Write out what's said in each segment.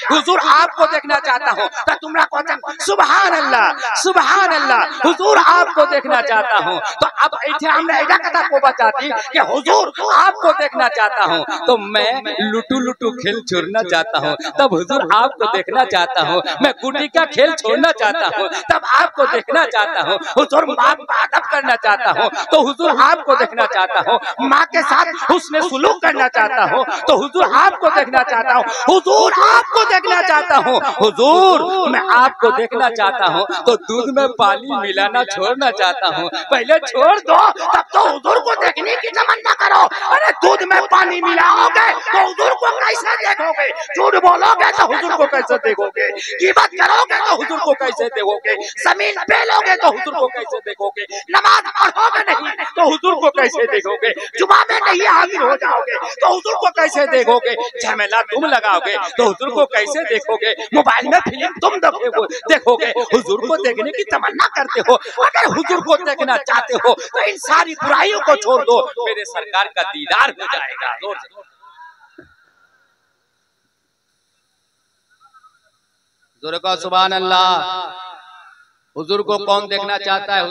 हुजूर आपको देखना चाहता हूँ। तो तुमरा कहता सुभान अल्लाह हुजूर आपको देखना चाहता हूँ। तो अब ऐसे हमने ऐसा कथा को बचाती कि हुजूर आपको देखना चाहता हूँ, तो मैं लुटू खेल छोड़ना चाहता हूँ, तब हुजूर आपको देखना चाहता हूँ। मैं गुड्डी का खेल छोड़ना चाहता हूँ, तब आपको देखना चाहता हूँ। हुजूर माँ का अदब करना चाहता हूँ, तो हुजूर आपको देखना चाहता हूँ। माँ के साथ हुस्न सुलूक करना चाहता हूँ, तो हुजूर आपको देखना चाहता हूँ। हुजूर आपको देखना चाहता हूँ। हुजूर मैं आपको देखना चाहता हूँ, तो दूध में पानी मिलाना छोड़ना चाहता हूँ। पहले छोड़ दो, तब तो हुजूर को देखने की तमन्ना करो। अरे दूध में पानी मिलाओगे तो हुजूर को कैसे देखोगे? झूठ बोलोगे तो हुजूर को कैसे देखोगे? गिबत करोगे तो हुजूर को कैसे देखोगे? जमीन पेलोगे तो हुजूर को कैसे देखोगे? नमाज पढ़ोगे नहीं तो हुजूर को कैसे देखोगे? जुमा में नहीं हाजिर हो जाओगे तो हुजूर को कैसे देखोगे? झमेला तुम लगाओगे तो हुजूर को कैसे देखोगे? मोबाइल में फिल्म तुम देखोगे, हुजूर को देखने की तमन्ना करते हो। अगर हुजूर को देखना चाहते हो तो इन सारी बुराइयों को छोड़ दो, मेरे सरकार का दीदार हो जाएगा। हुजूर को सुभान अल्लाह। हुजूर को कौन देखना चाहता है?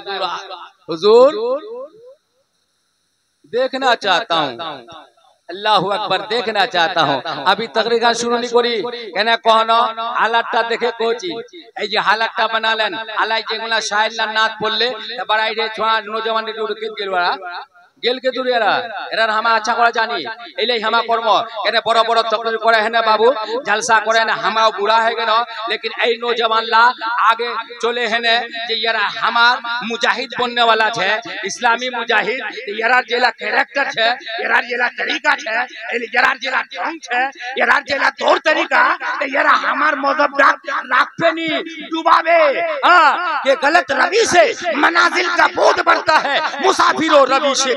हुजूर देखना चाहता हूँ। अल्लाहु अकबर, देखना चाहता हूँ। अभी तकरीर शुरू नहीं करी कहना कहनो हालातटा देखे कोची এই যে হালাতটা বানালেন আলাই যেগুলা শায়লা নাত পড়লে বাড়াই রে ছোয়া নওজওয়ান রে উড়কে গেলওয়া गेल के दूर एरा हम अच्छा करे जानी एले हम कर्म एने बड़ बड़ तकरीर करे है ना बाबू, जलसा करे ना हम बुरा है ना, लेकिन ए नौजवान ला आगे चले है ने जे यारा हमार मुजाहिद बनने वाला छे, इस्लामी मुजाहिद यारा जेला कैरेक्टर छे, यारा जेला तरीका छे, यारा जेला ढंग छे, यारा जेला तौर तरीका यारा हमार मजहब राखबे नी डुबावे। हां, ये गलत रवि से मनाजिल का बोध बढ़ता है, मुसाफिरों रवि से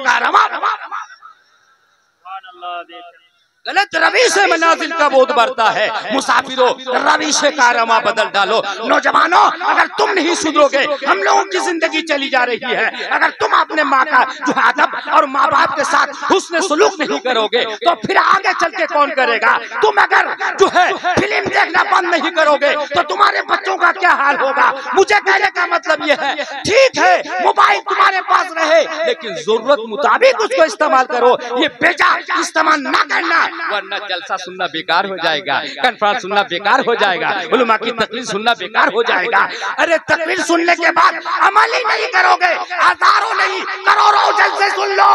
गलत रवि से मनाजिल का बोध बढ़ता है, मुसाफिरों रवि से कारमा बदल डालो। नौजवानों, अगर तुम नहीं सुधरोगे हम लोगों की जिंदगी चली जा रही है। अगर तुम अपने माँ का जो अदब और माँ बाप के साथ हुस्न सुलूक नहीं करोगे तो फिर आगे चल के कौन करेगा? तुम अगर जो है फिल्म देखना बंद नहीं करोगे तो तुम्हारे बच्चों का क्या हाल होगा? मुझे कहने का मतलब यह है, ठीक है मोबाइल तुम्हारे पास रहे लेकिन जरूरत मुताबिक उसको इस्तेमाल करो, ये बेजा इस्तेमाल ना करना, वरना जलसा सुनना बेकार हो जाएगा, कॉन्फ्रेंस सुनना बेकार हो जाएगा, उलमा की तकरीर सुनना बेकार हो जाएगा। अरे तकरीर सुनने के बाद अमल ही नहीं करोगे, हजारों नहीं करोड़ों जलसे सुन लो,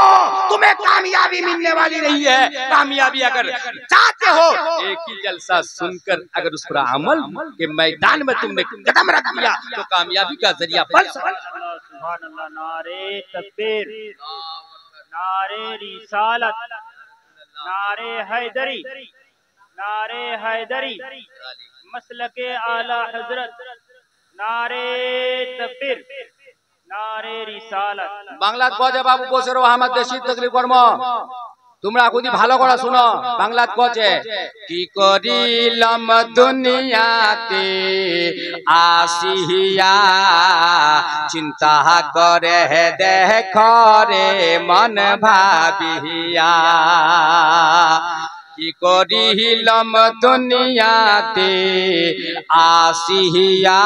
तुम्हें कामयाबी मिलने वाली नहीं है। कामयाबी अगर चाहते हो, एक ही जलसा सुनकर अगर उस पर अमल के मैदान में तुमने कदम रख दिया तो कामयाबी का जरिया बन सकता। सुभान अल्लाह, नारे तकबीर, नारे रिसालत, नारे हैदरी, मसलके आला हजरत, नारे तकबीर, नारे रिसालत। बांग्लात कहे बाबू बसे रहो আমার দেশি তকলিফ কর্ম, তোমরা খুদি ভালো করে শুনো। বাংলাত কছে কি করিলাম দুনিয়াতে আসিয়া, চিন্তা করে দেখো রে মন ভাবিয়া। কি করিলাম দুনিয়াতে আসিয়া,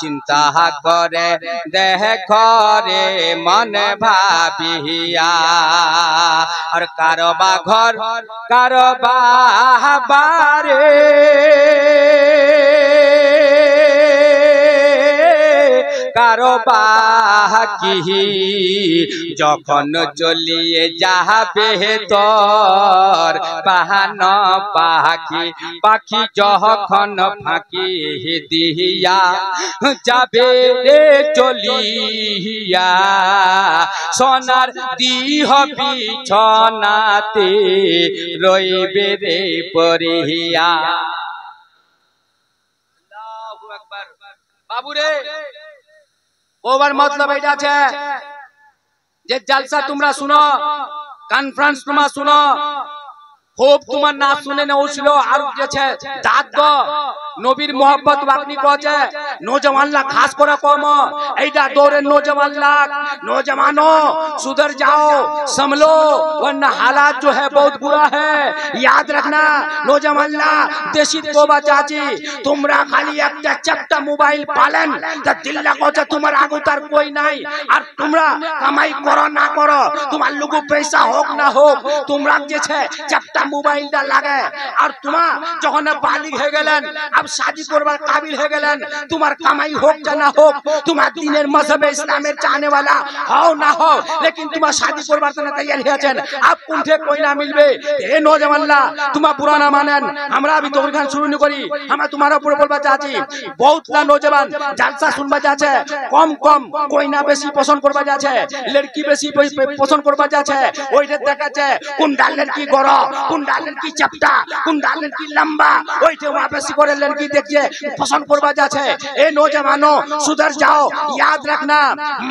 চিন্তা করে দেখো রে মন ভাবিয়া। আর কারবা ঘর কারবা বারে, কারবা কি যখন চলিয়ে যাবে তোর পাহান পাখি, পাখি যখন ফাঁকি দিয়া যাবে রে চলিয়া, সোনার দিহ বিছনাতে রইবে রে পরিয়া। আল্লাহু আকবার। বাবু রে ওবার मतलब এটা আছে যে জলসা তোমরা শুনো, কনফারেন্স তোমরা শুনো, খুব তোমার না শুনে না উঠলো আর যে দাঁত নবীর মোহাব্বত বাগনি কছে নौजवानला खास করে কম এইটা দৌড়ে नौजवानला नौजवानों सुधर जाओ संभलो वरना हालात जो है बहुत बुरा है याद रखना नौजवानला देशी तोबा चाची তোমরা খালি একটা চাপটা মোবাইল পালেন তা দিল্লা কছে তোমার আগুতার কই নাই আর তোমরা কামাই করো না করো তোমার লোগো পয়সা হোক না হোক তোমরা যেছে চাপটা মোবাইলটা লাগে আর তোমা যখন বালিগ হয়ে গেলেন अब शादी করবার কাবিল হয়ে গেলেন তোমার কামাই হোক না না হোক তোমার দ্বীনের মযহবে ইসলামের চাহने वाला হও না হও लेकिन তোমার शादी করবার জন্য তৈয়ার হয়ে আছেন अब কোনঠে কই না মিলবে এ নওজওয়ানলা তোমার বুরা না মানেন আমরা अभी তৌহিদ খান শুরু করি আমরা তোমার উপর বলবা চাচ্ছি বহুত না নওজওয়ান জালসা শুনবা যাচ্ছে কম কম কই না বেশি পছন্দ করবা যাচ্ছে লড়কি বেশি পছন্দ করবা যাচ্ছে ওইটা দেখাচ্ছে কোন ডাল লড়কি গড় কোন ডাল লড়কি চাপটা কোন ডাল লড়কি লম্বা ওইটা ওয়া বেশি করে लड़की देखिए पसंद करवा जाते ए नौजवानों सुधर जाओ याद रखना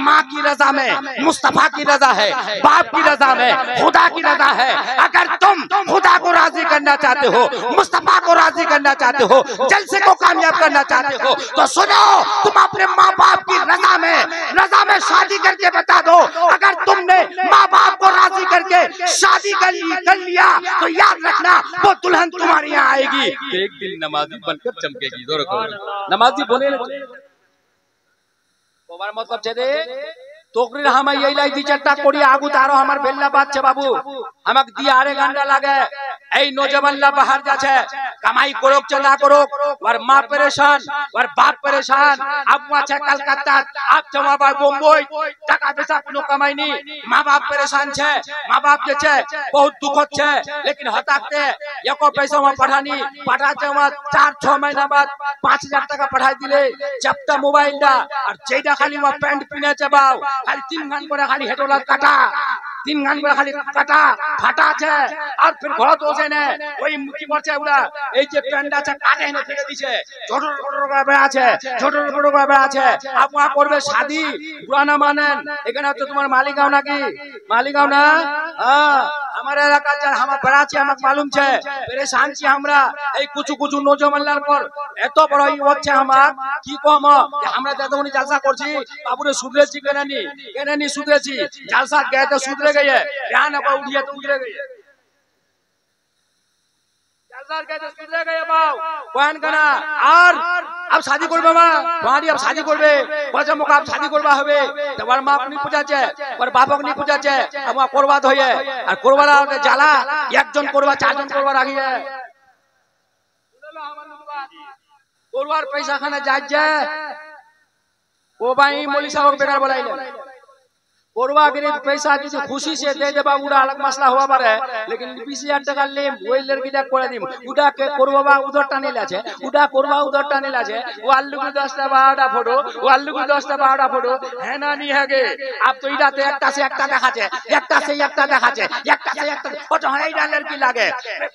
माँ की रजा में मुस्तफा की रजा है बाप की रजा में खुदा की रजा है अगर तुम खुदा को राजी करना चाहते हो मुस्तफा को राजी करना चाहते हो जलसे को कामयाब करना चाहते हो तो सुनो तुम अपने माँ बाप की रजा में शादी करके बता दो अगर तुमने माँ बाप को राजी करके शादी कर लिया तो याद रखना वो दुल्हन तुम्हारे यहाँ आएगी एक दिन नमाजी बनकर चमकेगी नमाजी बोले मतलब छे दे तोकरी हम यही दी चट्टा कोड़ी आगू तारो हमार बेल्ला बात छे बाबू हमक दी आरे घंटा लागे এই नौजवानला बाहर जाछे कमाई करोक चला करोक और माँ परेशान और बाप परेशान अब वहाँ छे कलकत्ता अब जमा बाय मुंबई टाका पैसा कोनो कमाई नहीं माँ बाप परेशान छे माँ बाप जे छे बहुत दुखद छे लेकिन हताकते एको पैसा वहाँ पढ़ानी पढ़ा छे वहाँ 4-6 महीना बाद 5000 টাকা पढ़ाई दिले चपटा मोबाइल दा और जेडा खाली वहाँ पैंट पिने छे बाव खाली 3 घंटा করে খালি হেটোলা কাটা 3 घंटा করে খালি কাটা ফাটা আছে আর फिर ঘর দোছে না ওই মুখি করছে ওরা এই যে প্যান্ট আছে কাটে এনে ফেলে দিয়েছে ছোট ছোট করে বেড়া আছে ছোট ছোট করে বেড়া আছে আপনা করবে শাদি পুরানা মানেন এখানে তো তোমার মালিকগাঁও নাকি মালিকগাঁও না हां हमारे इलाका যার আমার বেড়া আছে আমাকে मालूम છે परेशान ছি আমরা এই কুচু কুচু নওজওয়ানলার পর এত বড় ই হচ্ছে আমার কি কম আমরা দাদামনি জালসা করছি বাবুরে সুধরেছি কেনানি সুধরেছি জালসা গয়ে তো সুধরে গয়ে ধ্যান আবার উঠিয়ে তো উঠরে গয়ে জালসার গয়ে তো সুধরে গয়ে বাও বয়ান করা আর अब शादी করবে মা তোমারই अब शादी করবে বলছে মুখ अब शादी করবা হবে তোমার মা আপনি পূজাছে আর বাপ আপনি পূজাছে আমা করবাত হয়ে আর করবালা জ্বালা একজন করবা চারজন করবা রাখিয়ে করবার পয়সা খানে যাচ্ছে ও ভাই মৌলী সাহেব বেকার বলাইলে করবা গরিব पैसा যদি খুশি से दे दे बाबू अलग मसला हुआ पारे लेकिन 20000 টাকা लेम ওই লড়কিটা করে দিম উডা কে করবা উধর টানে লাছে উডা করবা উধর টানে লাছে ও আল্লু কি 10টা 12টা ফটো ও আল্লু কি 10টা 12টা ফটো হেনা নি হেগে আপ তো ইডাতে একটা সে একটা দেখাছে একটা সে একটা দেখাছে একটা সে একটা ও তো এইডা লড়কি লাগে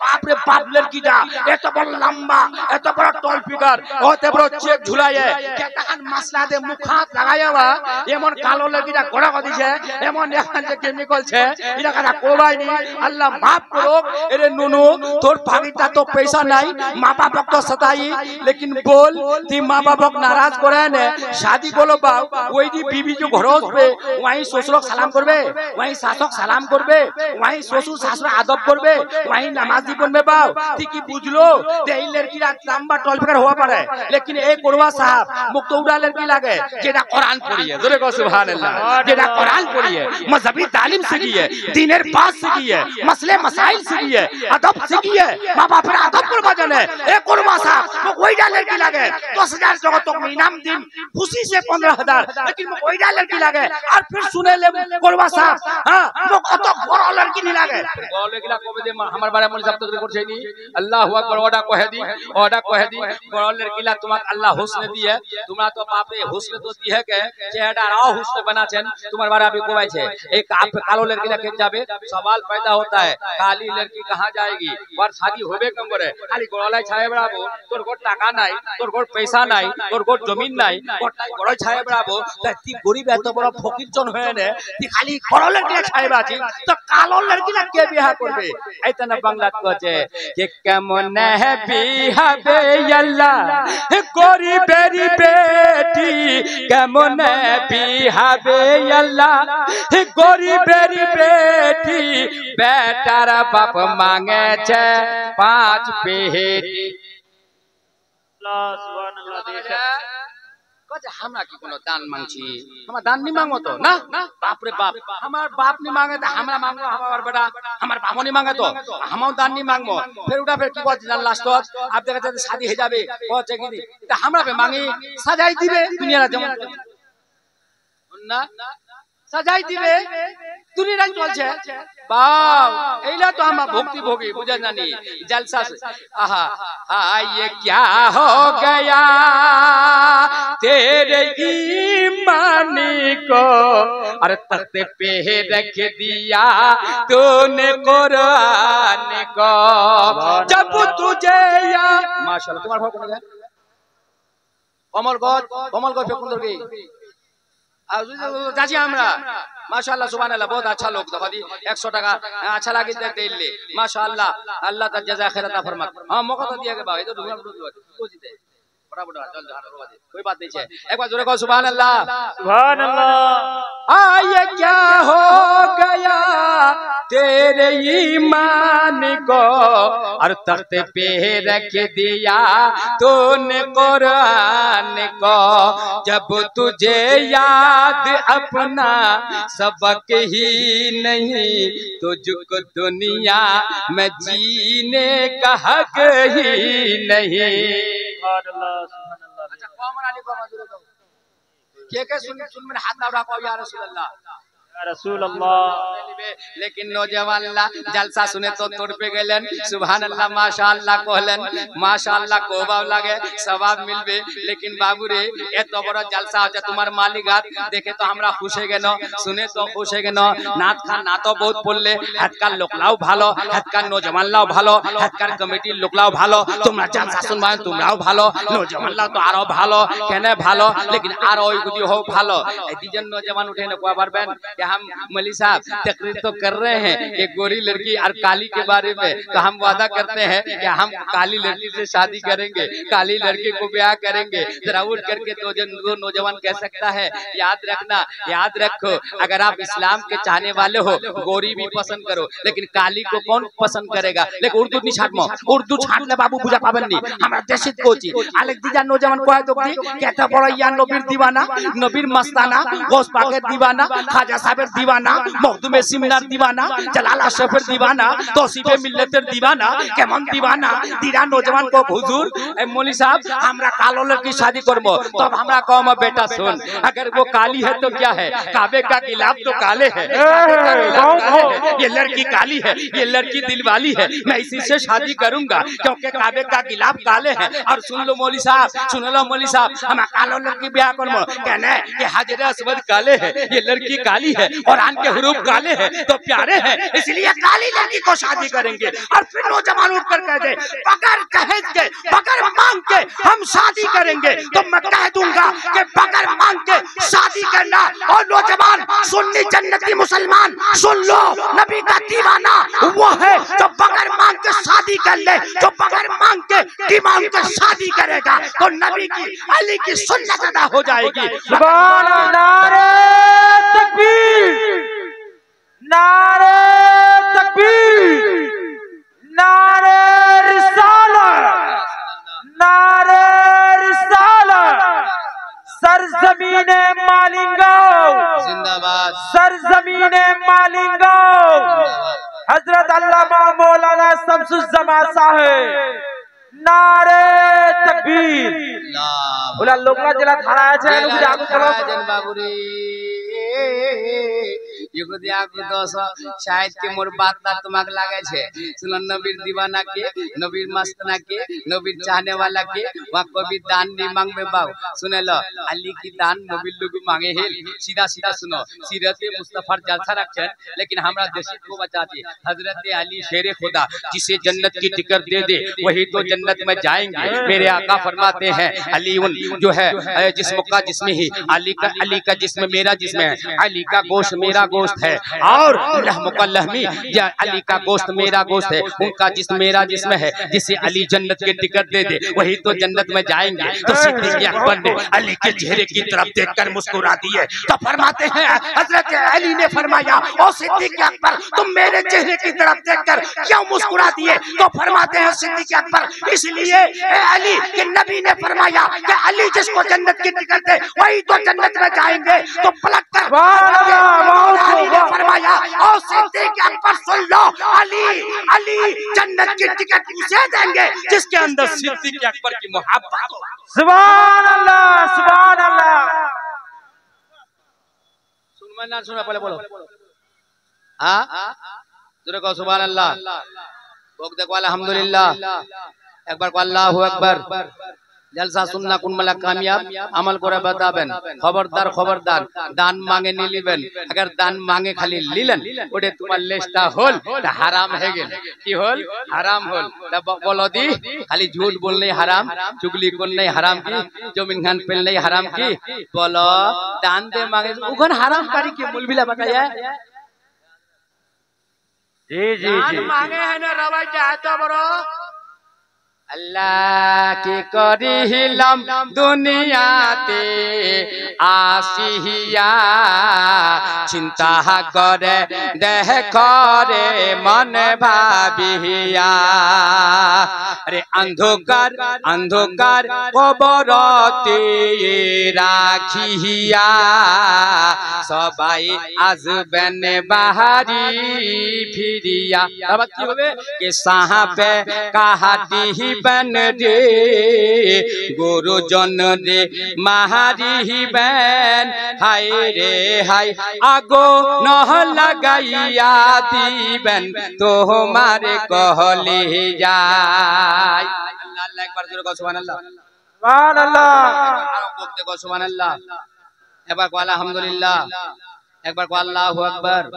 বাপ রে বাপ লড়কিটা এত বড় লম্বা এত বড় টল ফিগার ওতে বড় চেক ঝুলায়ে কেটান মসলা দে মুখ হাত লাগায়াবা এমন কালো লড়কিটা গোড়া কদিছে এমন এখন যে কেমিক্যাল ছে এটা কথা কোবাই নি আল্লাহ maaf करो अरे नुनु तोर भागीटा तो पैसा नहीं माँ बाप तो सताई लेकिन बोल ती माँ बाप नाराज करे ने शादी बोलो बाप वही दी बीबी जो घर पे वहीं ससुर सलाम करबे वहीं सासक सलाम करबे वहीं ससुर सासुर आदब करबे वहीं नमाजी बनबे बाप ती की बुझलो ते এই লড়কিরা লম্বা টল ফিগার হওয়া পারে लेकिन এই করবা সাহেব মুখ তো উড়া লড়কি লাগে যেটা কোরআন পড়িয়ে জোরে কও সুবহানাল্লাহ যেটা কোরআন पढ़ी है मजहबी तालीम सीखी है दीनेर बात सीखी है मसले मसाइल सीखी है अदब सीखी है माँ बाप अदब करवा जाने एक कुर्बा साहब वो कोई डालर की लगे 10,000 जगह तो इनाम दिन खुशी से 15,000 लेकिन वो कोई डालर की लगे और फिर सुने ले कुर्बा साहब हां वो कत बड़ लड़की नहीं लगे बड़ लड़की ला कबे दे हमार बारे में सब तो करछे नी अल्लाहु अकबर ओडा कह दी बड़ लड़की ला तुम्हारा अल्लाह हुस्न दी है तुम्हारा तो बाप रे हुस्न तो दी है के चेहरा राव हुस्न बना छन तुम्हार बारे खराबी को है एक आप कालो लड़की लेके जाबे सवाल पैदा होता है काली लड़की कहाँ जाएगी और शादी होबे कम करे खाली गोड़ालाई छाए बड़ाबो तोर गोट टाका নাই তোর গোট পয়সা নাই তোর গোট জমিন নাই গোটাই বড় ছায়ে বেড়াবো তুই গরিব এত বড় ফকির জন হয়ে নে তুই খালি বড় লড়কি ছায়ে বাঁচি তো কালো লড়কি না কে বিয়া করবে এইটা না বাংলা কছে যে কেমন হে বিহাবে আল্লাহ গরিবের বেটি কেমন বিহাবে আল্লাহ গরিবের বেটি বেটার বাপ মাঙেছে 5 পেটি हमरा की कोनो दान मांगछी हम दान नहीं मांगो तो ना बाप रे बाप हमार बाप नहीं मांगे तो हमरा मांगो हमार बेटा हमार बापो नहीं मांगे तो हम दान नहीं मांगबो फिर उठा फिर की बात जान लास्ट आप देखा जाते शादी हो जाबे कहছে কি तो हमरा पे मांगी सजाई दिबे दुनिया যেমন না सजाई दिबे दुनिया रंग चलছে बाव एला तो हम भक्ति भोगी बुझा जानी जलसा से आहा हां ये क्या हो गया तेरे ईमान को अरे तख्ते पे रख दिया तूने कुरान को जब तुझे या माशाल्लाह तुम्हारा भाव कौन है कमल गौर पे कुंदर गई चाची हमरा माशाल्लाह सुभानअल्लाह बहुत अच्छा लोग तो खाली 100 टाका अच्छा लागे दे दिले माशाल्लाह अल्लाह ता जज़ा खैर अता फरमा हां मौका तो दिया के बा ये तो ढूंढा को जीते फटाफट चल जा कोई बात नहीं है एक बार जोरे कहो सुभानअल्लाह ये क्या हो गया तेरे ईमान को और तख्ते पे रख दिया तूने कुरान को जब तुझे याद अपना सबक ही नहीं तुझको दुनिया में जीने का हक ही नहीं अच्छा कौन अली को मजूर को के सुन मैंने हाथ ना उठा या रसूल अल्लाह रसूल अल्लाह लेकिन नौजवान ला जलसा सुने तो तोड़ पे गेलन सुभान अल्लाह माशाअल्लाह कहलन माशाअल्लाह कोबा लागे सवाब मिलबे लेकिन बाबू रे एत बड़ जलसा हो तुम्हार मालिक हाथ देखे तो हमरा खुश है गेनो सुने तो खुश है गेनो नाथ खान ना तो बहुत बोलले हतका लोकलाओ ভালো हतका नौजवान लाओ ভালো हतका कमिटी लोकलाओ ভালো তোমরা जलसा सुनबाय তোমরাও ভালো नौजवान लाओ तो आरो ভালো केने ভালো लेकिन आरो गुदी हो भालो ए दिजन नौजवान उठे न को पारबेन हम मौलवी साहब तकरीर तो कर रहे हैं एक गोरी लड़की और काली के बारे में तो हम वादा करते हैं कि हम काली लड़की से शादी करेंगे काली लड़की को ब्याह करेंगे जरा उठ करके दो नौजवान कह सकता है याद रखना याद रखो अगर आप इस्लाम के चाहने वाले हो गोरी भी पसंद करो लेकिन काली को कौन पसंद करेगा लेकिन उर्दू नहीं छाटमो उर्दू छाटले बाबू बुझा पाबेन नी हमरा देशित कोची आलेक दिजा नौजवान को है तो कहता बड़ा या नबीर दीवाना नबीर मस्ताना गौस पाकेर दीवाना खाजा साहबेर दीवाना मखदूमे सिमनार दीवाना जलाल अशरफेर दीवाना तौसीफे मिल्लतेर दीवाना केमन दीवाना दीरा नौजवान को हुजूर ए मौलवी साहब हमरा कालो लड़की शादी करबो तब हमरा कहम बेटा सुन अगर वो काली है तो क्या है काबे का गिलाफ तो काले है ये लड़की काली है ये लड़की दिलवाली है मैं इसी से शादी करूंगा क्योंकि काबे का गिलाफ काले है और सुन लो मौलवी साहब सुन लो मौलवी साहब हम कालो लड़की ब्याह करबो कहना है कि हाजिर असवद काले है ये लड़की काली है और आन के हुरूफ काले हैं तो प्यारे हैं इसलिए काली लड़की को शादी करेंगे और फिर नौजवान उठकर कह दे बगैर दहेज के बगैर मांग के हम शादी करेंगे तो मैं कह दूंगा कि बगैर मांग के शादी करना और नौजवान सुन्नी जन्नती मुसलमान सुन लो नबी का दीवाना वो है जो बगैर मांग के शादी कर ले जो बगैर मांग के डिमांड के शादी करेगा तो नबी की अली की सुन्नत अदा हो जाएगी सुभान नारे तकबीर नारे तकबीर नारे रिसालत नारे रिसालत सरजमीने मालिंगांव जिंदाबाद सरजमीने मालिंगांव हजरत अल्लामा मौलाना शमसुज़्ज़मा साहेब नारे तकबीर बोला लोकला जिला थाना है लोग जागो करो जन बाबूरी एगो दिया को दोस शायद के मोर बात ना तुमक लागे छे सुन नबीर दीवाना के नबीर मस्ताना के नबीर चाहने वाला के वहां कभी दान नहीं मांगबे बाबू सुने लो अली की दान नबीर लोग मांगे है सीधा सीधा सुनो सीरत मुस्तफा जलसा रखन लेकिन हमरा देशी को बचाते हजरत अली शेर खुदा जिसे जन्नत की टिकट दे दे वही तो जन्नत में जाएंगे मेरे आका फरमाते हैं अली जो है जिस्म का जिस्म ही अली का जिस्म मेरा जिस्म है अली का गोश्त मेरा गोश्त है और लहमी अली का गोश्त मेरा गोश्त है उनका जिस्म मेरा जिस्म है जिसे अली जन्नत के टिकट दे दे वही तो जन्नत में जाएंगे तो सिद्दीक अकबर ने अली के चेहरे की तरफ देखकर मुस्कुरा दिए तो फरमाते हैं हजरत अली ने फरमाया ओ सिद्दीक अकबर तुम मेरे चेहरे की तरफ देखकर क्यों मुस्कुरा दिए तो फरमाते हैं सिद्दीक अकबर इसलिए अली के नबी ने फरमाया कि अली जिसको जन्नत की टिकट दे वही तो जन्नत में जाएंगे तो पलट कर अली ने फरमाया ओ सिद्दीक अकबर सुन लो अली जन्नत की टिकट उसे देंगे जिसके अंदर सिद्दीक अकबर की मोहब्बत हो सुभान अल्लाह सुभान अल्लाह सुन ना सुना पहले बोलो हाँ जोरे कहो सुभान अल्लाह बोल देखो अल्हम्दुलिल्लाह एक बार को अल्लाहु अकबर जलसा सुनना कुन मला कामयाब अमल करे बताबेन खबरदार खबरदार दान मांगे नहीं लिबेन अगर दान मांगे खाली लिलन ओडे तुम्हार लेस्टा होल त हराम है गेल की होल हराम होल त बोलो दी खाली झूठ बोलने हराम चुगली करने हराम की जमीन खान पेलने हराम की बोलो दान दे मांगे उगन हराम कारी के मुलबिला बताया जी जी जी मांगे है ना रवाई चाहता बरो अल्लाह की करिहिलम दुनियाते आसिया चिंता करे देह करे मन भाबिया अरे अंधकार अंधकार कबरते राखिया सबाई आजबेन बाहरी फिरिया अब की होबे के साहाबे काहाटी बन रे गुरुजन रे महारी बन हाय रे हाय आगो नह लगाइया दीबन तो हमारे कहले जाय अल्लाह अल्लाह एक बार जोर कहो सुभान अल्लाह सुभान अल्लाह देखो सुभान अल्लाह एक बार को अल्हम्दुलिल्लाह एक बार को अल्लाहु अकबर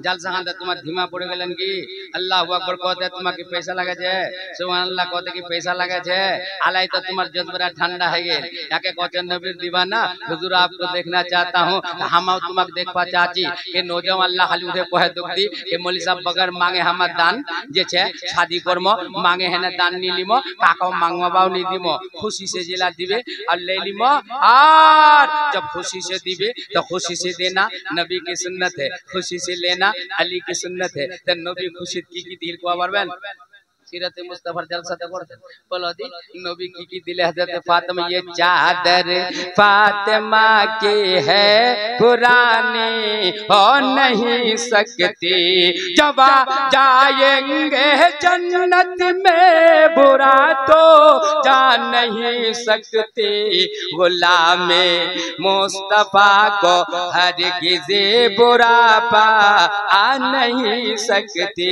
जलसा खान तुम्हार धीमा पड़े गलन की अल्लाहु अकबर कहते तुम्हारे पैसा लगे छे सुभान अल्लाह कहते कि पैसा लगे छे आलाई तो तुम्हार जज्बा ठंडा है गेल याके कहते नबीर दीवाना हुजूर आपको देखना चाहता हूं हम तुम्हारे देख पा चाची के नौजवान अल्लाह खाली उठे कहे दुख दी के मौलवी साहब बगैर मांगे हमर दान जे छे शादी करमो मांगे है ना दान नी लिमो काको मांगवाबाव नी दिमो खुशी से जिला दिबे और ले लिमो और जब खुशी से दिबे तो खुशी से देना नबी की सुन्नत है खुशी से लेना अली की सुन्नत है तो नबी खुशी की दिल को बरबेन सीरत मुस्तफा जलसा ते करते बोलो दी नबी की दिल हजरत फातिमा ये चादर फातिमा के है पुरानी हो नहीं सकती जब जाएंगे जन्नत में बुरा तो जा नहीं सकते गुलाम मुस्तफा को हरगिज़ बुरा पा नहीं सकते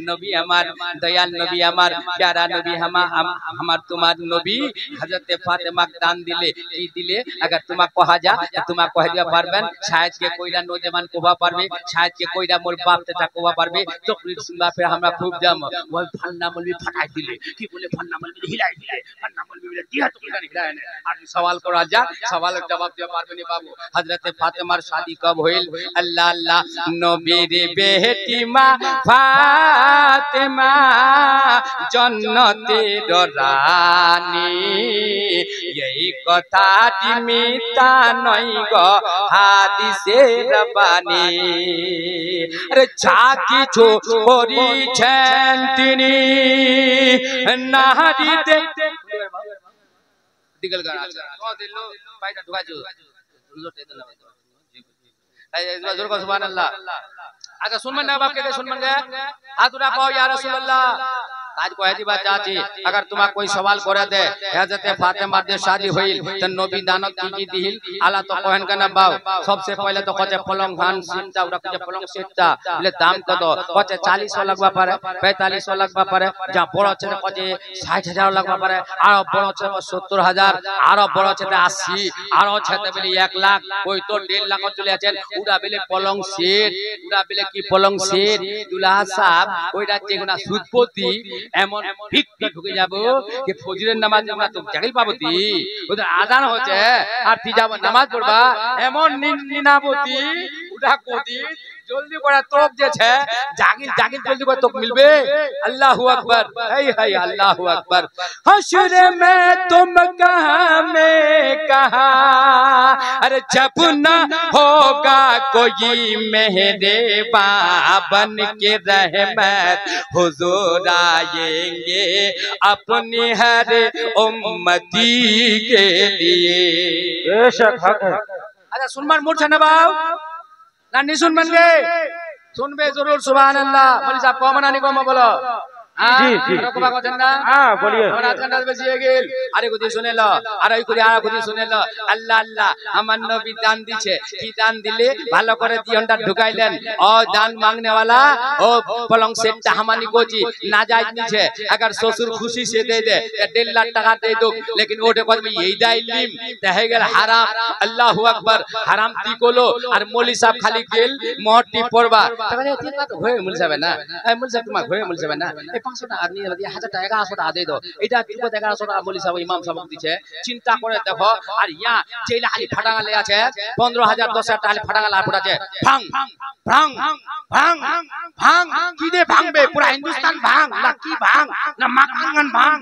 नबी हमार दयाल नबी हमार प्यारा नबी हमार तुम्हार नबी हजरत फातिमा दान दिले की दिले अगर तुमा कहा जा तुमा कह दिया पारबेन शायद के कोईला नौजवान कोबा पारबे शायद के कोईला मोर बाप चाचा कोबा पारबे तो सुनबा फिर हमरा खूब जम वो फन्ना मौलवी फटाई दिले की बोले फन्ना मौलवी हिलाई दिले फन्ना मौलवी बोले दिया तो नहीं हिलाए ने आज सवाल करा जा सवाल का जवाब दे पारबे नहीं बाबू हजरत फातिमार शादी कब होइल अल्लाह अल्लाह नबी रे बेटी मां फातिमा जन्नतेर रानी यही कथा मिता नहीं गो हादिसे रबानी अरे जाकी छोरी छेन तिनी नारी दे दिगल कर आजा को दिलो पाइटा ढुकाजो लोटे दला जोर को सुभान अल्लाह अगर सुन मन बाप के सुन मन गए हाथ उठा कहो या रसूल अल्लाह आज को है बात चाची अगर तुम्हारा कोई सवाल करे दे हजरत फातिमा दे शादी होइल त नबी दानत की दिल आला तो कहन का ना बाव सबसे पहले तो कचे पलंग भान सीटा उरा कचे पलंग सीटा ले दाम कतो कचे 40 लगवा पारे 45 लगवा पारे जा बड़ छे कचे 60000 लगवा पारे आरो बड़ छे 70000 आरो बड़ छे 80 आरो छे बेले 1 लाख कोई तो 1.5 लाख चले आछेन उड़ा बेले पलंग सेट उड़ा बेले की पलंग सेट दुल्हा साहब ओइडा जेगुना सुदपति এমন ভিক্ষা ঢুকে যাব যে ফজরের নামাজ আমরা তো জাগিল পাবতি ওদের আযান হচ্ছে আর তুই যাব নামাজ পড়বা এমন নিনাবতি উঠা কোদি জলদি করে তোক যে আছে জাগিল জাগিল জলদি করে তোক মিলবে আল্লাহু আকবার হাই হাই আল্লাহু আকবার हश्र में तुम कहां में कहां अरे जब ना होगा कोई मेरे बन के रहमत हुजूर आएंगे अपनी हर उम्मती के लिए बेशक हक है। अच्छा सुनमान मूर्छा ना बाव ना नहीं सुनमान गे सुनबे जरूर सुभान अल्लाह बोली साहब को मना नहीं को बोलो जी जी रकबा को चंदा हां बोलिए और आज का बेसी गेल আরে গদি শুনে ল আর ওই করি আর গদি শুনে ল আল্লাহ আল্লাহ আমার নবী দান দিছে কি দান দিলে ভালো করে দিয়নটা ঢুকাইলেন ও দান मांगने वाला ओ पलंग सेट हमानी कोजी नाजायज নিছে अगर ससुर खुशी से दे दे 1.5 लाख টাকা दे दो लेकिन ओटे कद में यही दाइलिम ते गेल हराम अल्लाहु अकबर हराम ती कोलो और मौली साहब खाली गेल मोहटी पड़वा तबे तीन तो होय मुल जाबे ना ए मुल जाब तुम्हारा होय मुल जाबे ना 500 টাকা নিয়ে 1000 টাকা 1100 টাকা দে দাও এটা তুই 1100 টাকা বলি সাহেব ইমাম সাহেব দিছে চিন্তা করে দেখো আর ইয়া যেইলা খালি ফাটাঙ্গা লে আছে 15000 10000 টাকা ফাটাঙ্গা লা পড়াছে ভাং ভাং ভাং ভাং কি দে ভাঙবে পুরো হিন্দুস্তান ভাং না কি ভাং না মাকাঙ্গন ভাং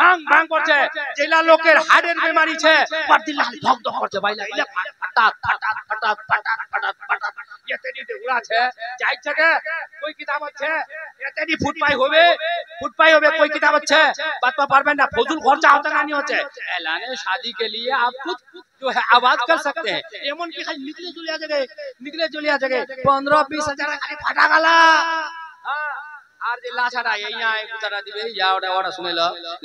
ভাং ভাং করছে যেইলা লোকের হাড়ের বেমারি আছে পারদিল খালি ধক ধক করছে বাইলা ইলা ফাটা ফাটা ফাটা ফাটা ফাটা ফাটা এতেনি দে উড়া আছে যাই থাকে कोई किताब আছে এতেনি ফুটপাই হবে कोई किताब अच्छे बात पर पारबेन ना फजूल खर्चा होता नहीं होता ऐलाने शादी के लिए आप खुद जो है आवाज कर सकते हैं एमन की खाली निकले चलिया जगह 15-20 हजार खाली फाटा गला हां আর যে লাছাড়া এইয়া এক উতারা দিবে ইয়া ওটা ওটা শুনেল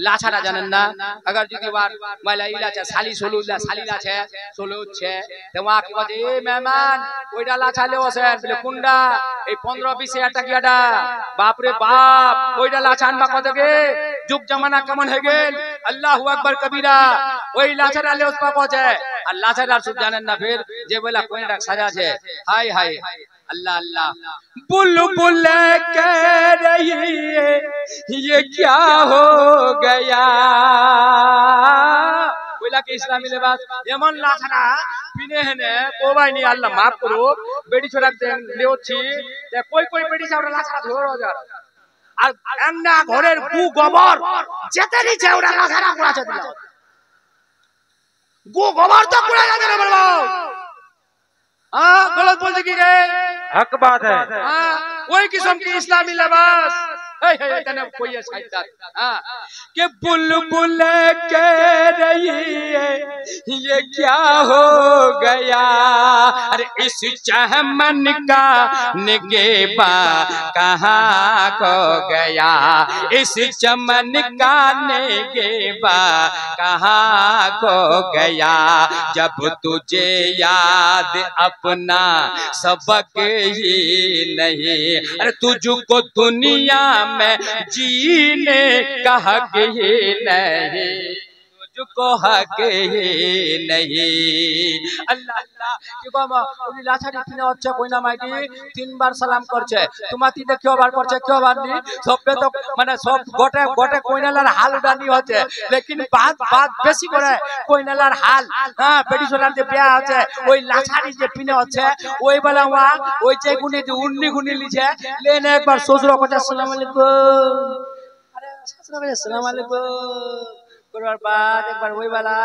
লাছাড়া জানেন না अगर যদি বার মাইলা ইলা আছে শালি সলুলা শালিলা আছে সলুচ্ছে তেমা কি বলে এ মেহমান ওইটা লাছা লেও আছে বলে কুন্ডা এই 15-20 হাজার টাকাটা বাপ রে বাপ ওইটা লাছা আনবা কত গে যুগ জামানা কেমন হয়ে গেল আল্লাহু আকবার কবীরা ওই লাছাড়া লেও পা পৌঁছে আর লাছাড়া সুদ জানেন না फिर যে বলা কোইটা সাজা আছে হাই হাই अल्लाह अल्लाह बुलबुल कह रही है ये क्या हो गया बोला कि इस्लामी लिबास एमन लाछाड़ा पिने हेने कोबाइनी अल्लाह माफ करो बेटी छोरा लेओछि ते कोई बेटी छाड़ा लाछाड़ा धरो हजार আর এন্না ঘরের গু গোবর যেতে নিচে ওরা লাছাড়া কুড়াছে দিল গু গোবর তো কুড়া যাবে রে বলবো हां गलत बोल दी गए हक बात है हां वही किस्म की इस्लामी लिबास हे हे तने कोई है शैतान हां कि बुलबुल कह रही है ये क्या हो गया अरे इस चमन का निगेबा कहां खो गया इस चमन का निगेबा कहां खो गया जब तुझे याद अपना सबक ही नहीं अरे तुझको दुनिया में जीने का हक ही नहीं तुझको हक ही नहीं अल्लाह अल्लाह কি বাবা উনি লাছাড়ি কিনে হচ্ছে কইনা মাইটি তিনবার সালাম করছে তোমাতি দেখিও বার করছে কেও বার নি সববে তো মানে সব গোটে গোটে কইনালার হাল উডানি হচ্ছে लेकिन बात বেশি করে কইনালার হাল হ্যাঁ বেটি সোনার যে বিয়া হচ্ছে ওই লাছাড়ি যে পিনে হচ্ছে ওই বেলা ওয়া ওই যে গুনি যে উন্নি গুনি লিছে লেনে একবার শ্বশুর কইছে আসসালামু আলাইকুম अरे अस्सलाम वालेकुम करवार बाद एक बार वही वाला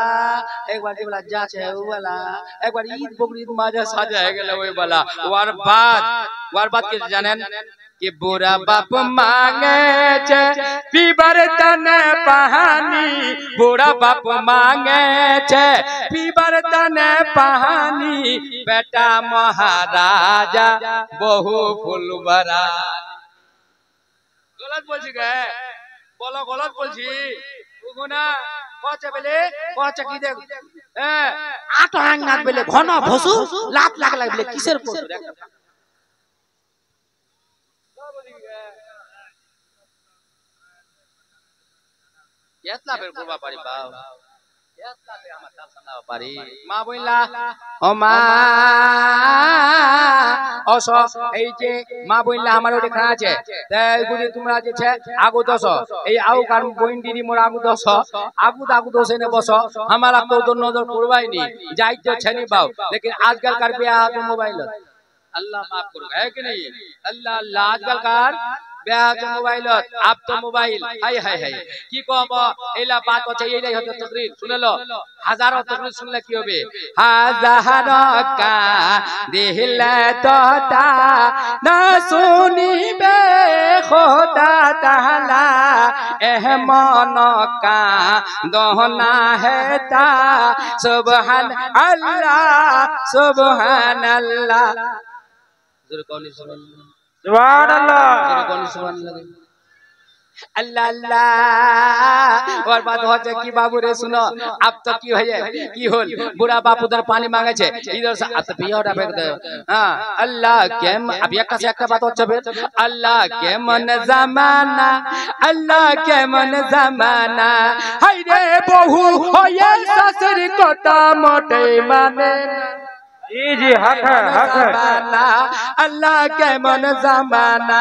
एक बार वाला जांच है वो वाला एक बार ईद बकरीद माजा साजा है गेला वही वाला वार बात के जानेन कि बुरा बाप मांगे छे पीबर तने पहानी बुरा बाप मांगे छे पीबर तने पहानी बेटा महाराजा बहु फुलबरा गलत बोल गए বলো গলত বলছি না কচে বেলে কচে কি দেখ আটো হ্যাং নাক বেলে ঘন ভসু লাত লাগ লাগ বেলে কিসের পশু কেতলা বের করবা পারি বাপ কেতলা বে আমার তাল সামলাবা পারি মা বইলা ও মা অস এই যে মা বইলা আমার ওটা খানা আছে তাই গুলি তোমরা যে আছে আগু দশ এই আউ কার বইন দিদি মোর আগু দশ আগু দশ এনে বস हमारा को तो नजर करवाई नहीं जाई तो छनी बाव लेकिन आजकल कर पे आ तो मोबाइल अल्लाह माफ करो है कि नहीं अल्लाह अल्लाह आजकल कर ब्याह तो मोबाइल आप तो मोबाइल हाय हाय हाय की कहब एला बात আছে এইটাই হচ্ছে তকরীর শুনে লো হাজারো তকরীর শুনলে কি হবে হাজারো কা দিলে তোতা না শুনিবে খোদা তাআলা এহ মন কা দহনা হেতা সুবহান আল্লাহ জোরে কোনি सुभान अल्लाह अल्लाह अल्लाह और बात होते कि बाबू रे सुनो अब तो की होय की होल बुढ़ा बाप उधर पानी मांगे छे इधर से अब तो पियोड़ा फेंक दे हां अल्लाह के अब एक से एक बात होचे फिर अल्लाह के मन जमाना हाय रे बहू होय ससुर कोता मोटे माने जी हक है अल्लाह के मन जमाना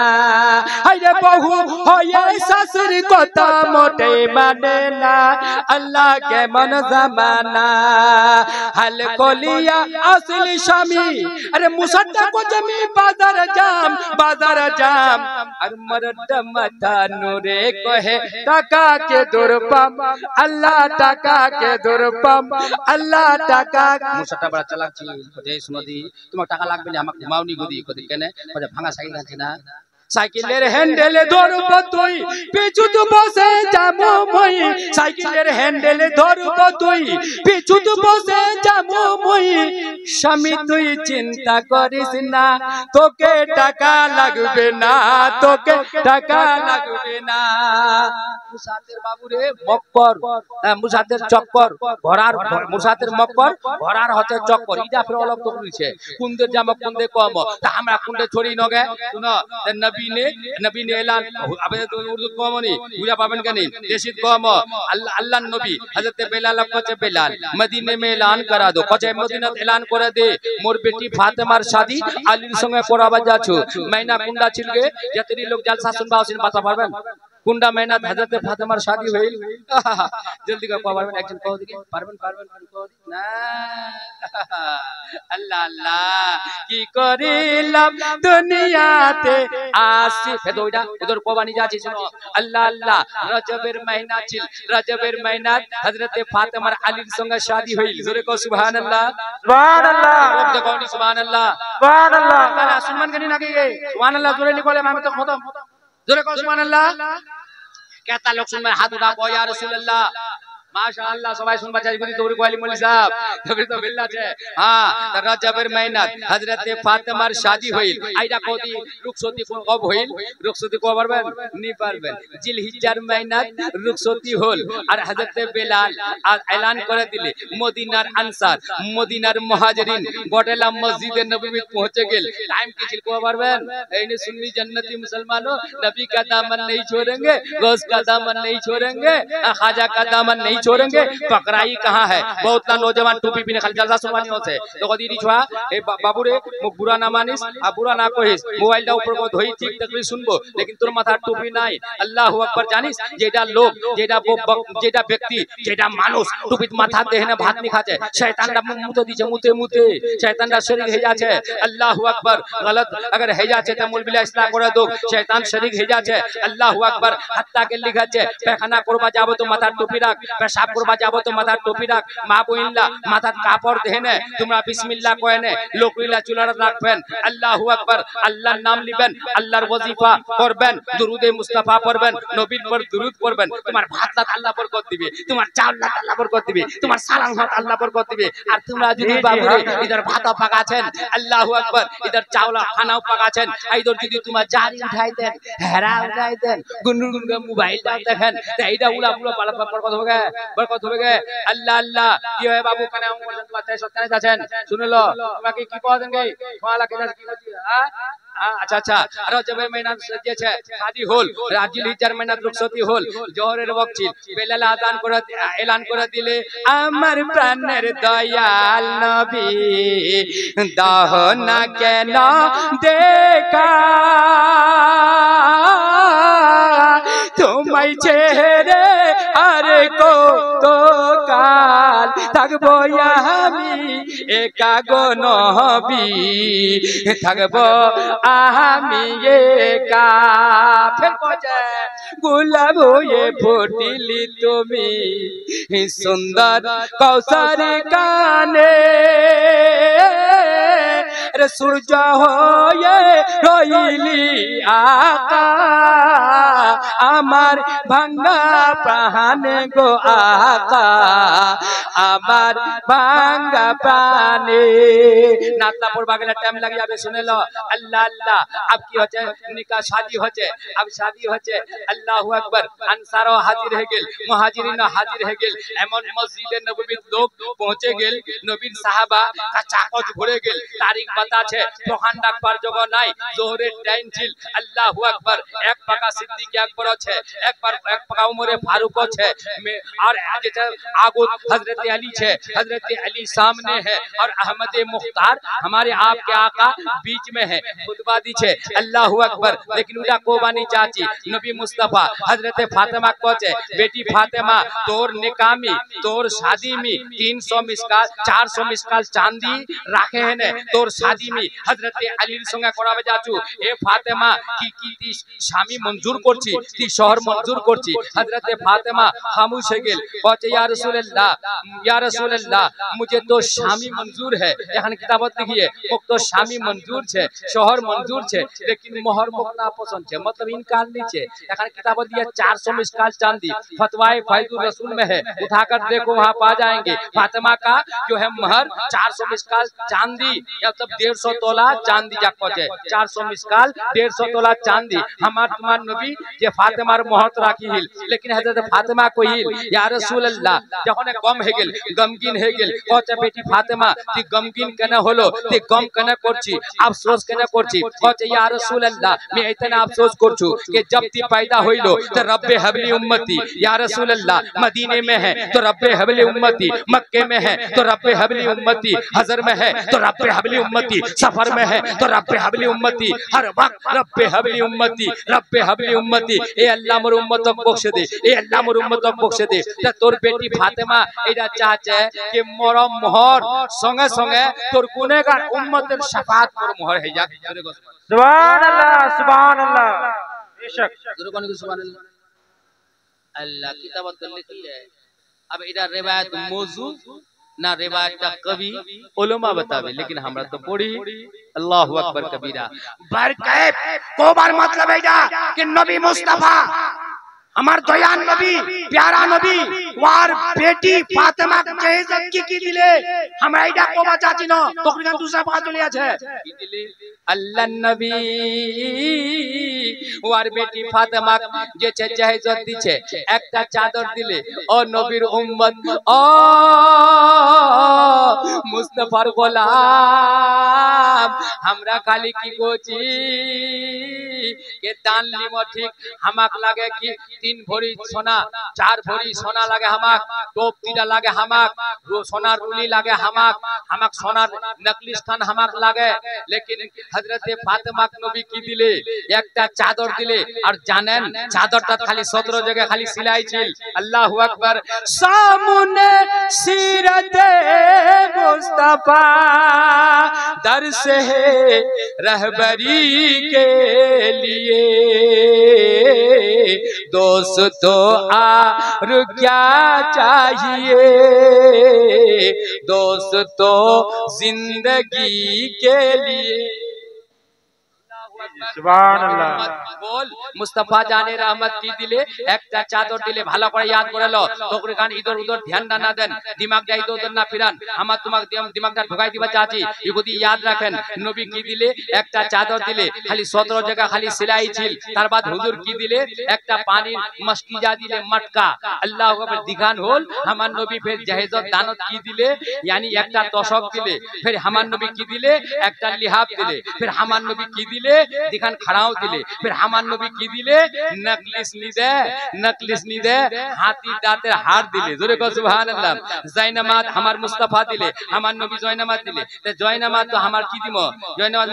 अरे बहू हो ये ससुर को तो मोटे माने ना अल्लाह के मन जमाना हल को लिया असल शामी अरे मुसद्दा को जमी बाजार जाम अरे मरद मथा नूरे को है टाका के दुर्पम अल्लाह टाका के दुर्पम अल्लाह टाका मुसद्दा बड़ा चलाक छी जय सुनदी তোমার টাকা লাগবে না আমাকে ঘুমাওনি গদি কদি কেনে কই ভাঙা সাইকেল আছে না সাইকেলের হ্যান্ডেলে ধরব তুই পিছুত বসে যাবো মই সাইকেলের হ্যান্ডেলে ধরব তুই পিছুত বসে যাবো মই স্বামী তুই চিন্তা করিস না তোকে টাকা লাগবে না মুসাদের বাবু রে মক্কর মুসাদের চক্কর ভরার মুসাদের মক্কর ভরার হতে চক্কর ইটা ফের অলগ তো কইছে কুনদের জামা কুনদে কম তা আমরা কুনদে ছড়ি নগে শুনো नबी ने ऐलान अबे तो उर्दू कौम नहीं बुझा पावन का नहीं देशित कौम अल्लाह नबी हजरत बेलाल कोचे बेलाल मदीने में ऐलान करा दो कोचे मदीना ऐलान करे दे मोर बेटी फातिमार शादी अलीर संगे कराबा जाछु महीना कुंडा छिलगे जतरी लोग जलसा सुनबा उसिन बाता पारबेन कुंडा महीना हजरत फातिमार शादी होइल जल्दी का पारबेन एक्शन कह दिके पारबेन कह दी ना अल्लाह अल्लाह की करिलाम दुनियाते आसी हेदोइडा इधर कोबानी जाची सुनो अल्लाह अल्लाह रजबेर महीना छिल रजबेर महीना हजरत फातिमार अलीर संगे शादी होइल जोरे को सुभान अल्लाह रोक दे कोनी सुभान अल्लाह अल्लाह सुनमन कनी ना के सुभान अल्लाह जोरे निकले मैं तो खत्म जोरे को सुभान अल्लाह कहता लोग सुन में हाथ उठा को या रसूल अल्लाह माशाअल्लाह सबाई सुन बच्चा गुदी तोरी कोली मौलवी साहब तबरी तो बिल्ला छे हां त रजबेर महीना हजरत फातिमार शादी होइल आइडा कोदी रुखसती कब होइल रुखसती को पारबेन नी पारबेन जिलहिज्जार महीना रुखसती होल और हजरत बेलाल ऐलान करे दिले मदीनार अंसार मदीनार मुहाजिरिन गोटेला मस्जिद नबवी पहुंचे गेल टाइम की छिल को पारबेन एने सुन्नी जन्नती मुसलमानों नबी का दामन नहीं छोड़ेंगे गौस का दामन नहीं छोड़ेंगे ख्वाजा का दामन नहीं छोड़ेंगे पकड़ाई कहाँ है बहुत ना नौजवान टोपी बिना खाली जलसा सुनवानी होते तो कदी री छुआ ए बाबू रे मु बुरा ना मानिस आ बुरा ना कहिस मोबाइल दा ऊपर को धोई ठीक तक सुनबो लेकिन तोर माथा टोपी নাই আল্লাহু আকবার জানিস যেটা লোক যেটা ব্যক্তি যেটা মানুষ টুপিত মাথা দেহনে ভাত নি খাচ্ছে শয়তানরা মুতে দিছে মুতে শয়তানরা শরীক হয়ে যাচ্ছে আল্লাহু আকবার गलत अगर হয়ে যাচ্ছে তা মৌলবীরা ইসলাম করে দো শয়তান শরীক হয়ে যাচ্ছে আল্লাহু আকবার হাত্তা কে লিখাচ্ছে পেখানা করবা যাবো তো মাথা টুপি রাখ পেশাব করবা যাবো তো মাথার টুপি রাখ, মা বইনলা মাথার কাপড় দেনে তোমরা বিসমিল্লাহ কয়েনে লোকরিলা চুলার রাখবেন, আল্লাহু আকবার, আল্লাহর নাম নিবেন, আল্লাহর ওয়াজিফা করবেন, দুরুদে মুস্তাফা পড়বেন, নবীর পর দুরুদ পড়বেন। তোমার ভাত লাত আল্লাহ বরকত দিবে, তোমার চাল লাত আল্লাহ বরকত দিবে, তোমার সালাম ভাত আল্লাহ বরকত দিবে। আর তোমরা যদি বাবুরে ইধার ভাতও পাকাছেন, আল্লাহু আকবার, ইধার চাওলা খানাও পাকাছেন, ইধার যদি তোমার জারি উঠাই দেন, হেরা উঠাই দেন, গুনগুন মোবাইলটা দেখেন, এইটা উলা উলা পালা বরকত হবে, বরকত হবে। আল্লাহ আল্লাহ কি হয় বাবু কানে তোমার তাই সত্যানে আছেন শুনলো তোমাকে কি পাওয়া দেন গাই তোমালা কে কি করছি হ্যাঁ अच्छा अच्छा रजब महीना দিয়েছে শাদি হল, রাজিল হিজার মहीना রুখসতি হল, জোহরের ওয়াক্ত ছিল, বেলাল আযান করে এলান করে দিলে আমার প্রাণের দয়াল নবী দাহ না কেন দেখা তোমায় ছেড়ে আরে কত কাল থাকবো আমি একা গো নবী, থাকবো আমি একা। ফের বলে গোলাপ হয়ে ফুটিলি তুমি সুন্দর কৌশল কানে, সূর্য হয়ে রইলি আকা আমার ভাঙ্গা প্রাণ গো আকা, আমার ভাঙ্গা প্রাণে। নাতলা পড়বা গেলে টাইম লাগে যাবে শুনে লো। আল্লাহ আল্লাহ अब কি হচ্ছে নিকাহ শাদি হচ্ছে, अब শাদি হচ্ছে, আল্লাহু আকবার। আনসারও হাজির হয়ে গেল, মুহাজিরিনও হাজির হয়ে গেল, এমন মসজিদে নববীর লোক পৌঁছে গেল, নবীর সাহাবা কাচাকচ ভরে গেল। তারিখ বাতাছে তখন ডাকবার জগ নাই, জোহরের টাইম ছিল। আল্লাহু আকবার। এক পাকা সিদ্দিক আকবর আছে, এক পাকা উমরে ফারুক আছে, और যেটা आगो हजरत अली है, हजरत अली सामने है और अहमद मुख्तार हमारे आपके आका बीच में है, खुतबा दी है। अल्लाहु अकबर। लेकिन उड़ा कोबानी चाची नबी मुस्तफा हजरत फातिमा को है, बेटी फातिमा तोर निकामी तोर शादी में 300 मिसकाल 400 मिसकाल चांदी राखे है ने, तोर शादी में हजरत अलीर संगे करावे जाचू। ए फातिमा की ती स्वामी मंजूर करছি, ती शहर मंजूर करছি। हजरत फातिमा खामोश हो गेल, कहते या रसूल अल्लाह मुझे तो स्वामी मंजूर है। এখন কিতাবত লিখিয়ে মোক তো স্বামী मंजूर છે, শহর मंजूर છે, लेकिन मोहर মোক না পছন্দ છે, मतलब इनकार नहीं है। এখন কিতাবত दिया 400 मिसकाल चांदी, फतवाए फैजुर रसूल में है, उठाकर देखो वहां पा जाएंगे। फातिमा का जो है महर 400 मिसकाल चांदी, या तब 150 तोला चांदी जाको है, 400 मिसकाल 150 तोला चांदी। हमार तुम्हार नबी जे फातिमार महत राखी हिल, लेकिन हजरत फातिमा को हिल या रसूल अल्लाह যখন গম হয়ে গেল, গমগিন হয়ে গেল, কত বেটি ফাতিমা তুই গমগিন কেন হলো, তুই গম কেন করছি, আফসোস কেন করছি? কত ইয়া রাসূল আল্লাহ আমি ইতনা আফসোস করছু कि जब ती पैदा होइलो तो रब्बे हबली उम्मती, या रसूल अल्लाह मदीने में है तो रब्बे हबली उम्मती, मक्के में है तो रब्बे हबली उम्मती, हजर में है तो रब्बे हबली उम्मती, सफर में है तो रब्बे हबली उम्मती, हर वक्त रब्बे हबली उम्मती, रब्बे हबली उम्मती। ए अल्लाह मोर उम्मत को बख्श दे, ए अल्लाह मोर उम्मत को बख्श दे। ता तोर बेटी फातिमा এটা চাচে कि मोर मोहर संगे संगे तोर गुनेगार उम्मतेर शाफात मोर मोहर হয়ে যাক। सुभान अल्लाह सुभान अल्लाह। बेशक सुभान अल्लाह। अल्लाह किताबत लिखी है। अब इधर रिवायत मौजू ना रिवायत का कवि उलमा बतावे, लेकिन हमरा तो पढ़ी अल्लाहु अकबर कबीरा। बरकैफ को बार मतलब है कि नबी मुस्तफा हमार दयान नबी प्यारा नबी वार बेटी फातिमा के इज्जत की दिले हमरा इडा को बाचाची न तकरीबन दूसरा बात चले আছে কি দিলে আল্লাহ নবী ওয়ার বেটি ফাতিমা যে ইজ্জত দিছে একটা চাদর দিলে ও নবীর উম্মত ও মুস্তাফার গোলাম हमरा खाली की गोची के दान लिमो ठीक हमाक लागे कि 3 भरी सोना 4 भरी सोना लागे हमाक, टोप तीरा लागे हमाक, सोनार रुली लागे हमाक सोनार नकली स्थान हमाक लागे। लेकिन हजरत फातिमा नबी की दिले একটা চাদর দিলে, আর জানেন চাদরটা খালি 17 জায়গায় খালি সেলাই ছিল। আল্লাহু আকবার। সামনে সিরাতে মুস্তাফা दर्श है रहबरी के लिए दोस्तों और क्या चाहिए, दोस्तों जिंदगी के लिए। सुभान अल्लाह। बोल मुस्तफा जाने रहमत की दिले একটা চাদর দিলে ভালো করে याद করে লো, তোকরে গান ইদর উদর ধ্যান না দেন, দিমাগ যা ইদর উদর না ফিরান, আমার তোমাক দিমাগটা ঢুকাই দিবা চাচি। ইহুদি याद রাখেন নবী কি দিলে একটা চাদর দিলে, খালি 17 জায়গা খালি সেলাই ছিল, তারপর হুজুর কি দিলে একটা পানির মশকিজা দিলে মটকা, আল্লাহু আকবার দিগান হল। আমার নবী ফের জাহেজত দানত কি দিলে, यानी একটা তশক দিলে, ফের আমার নবী কি দিলে একটা লিহাব দিলে, ফের আমার নবী কি দিলে दिखान खड़ाओ दिले, फिर हमार नबी की दिले नकलिस नी दे हाथी दांतेर हार दिले। जोरे को सुभान अल्लाह। जयनामाज हमार मुस्तफा दिले, हमार नबी जयनामाज दिले। ते जयनामाज तो हमार की दिमो, जयनामाज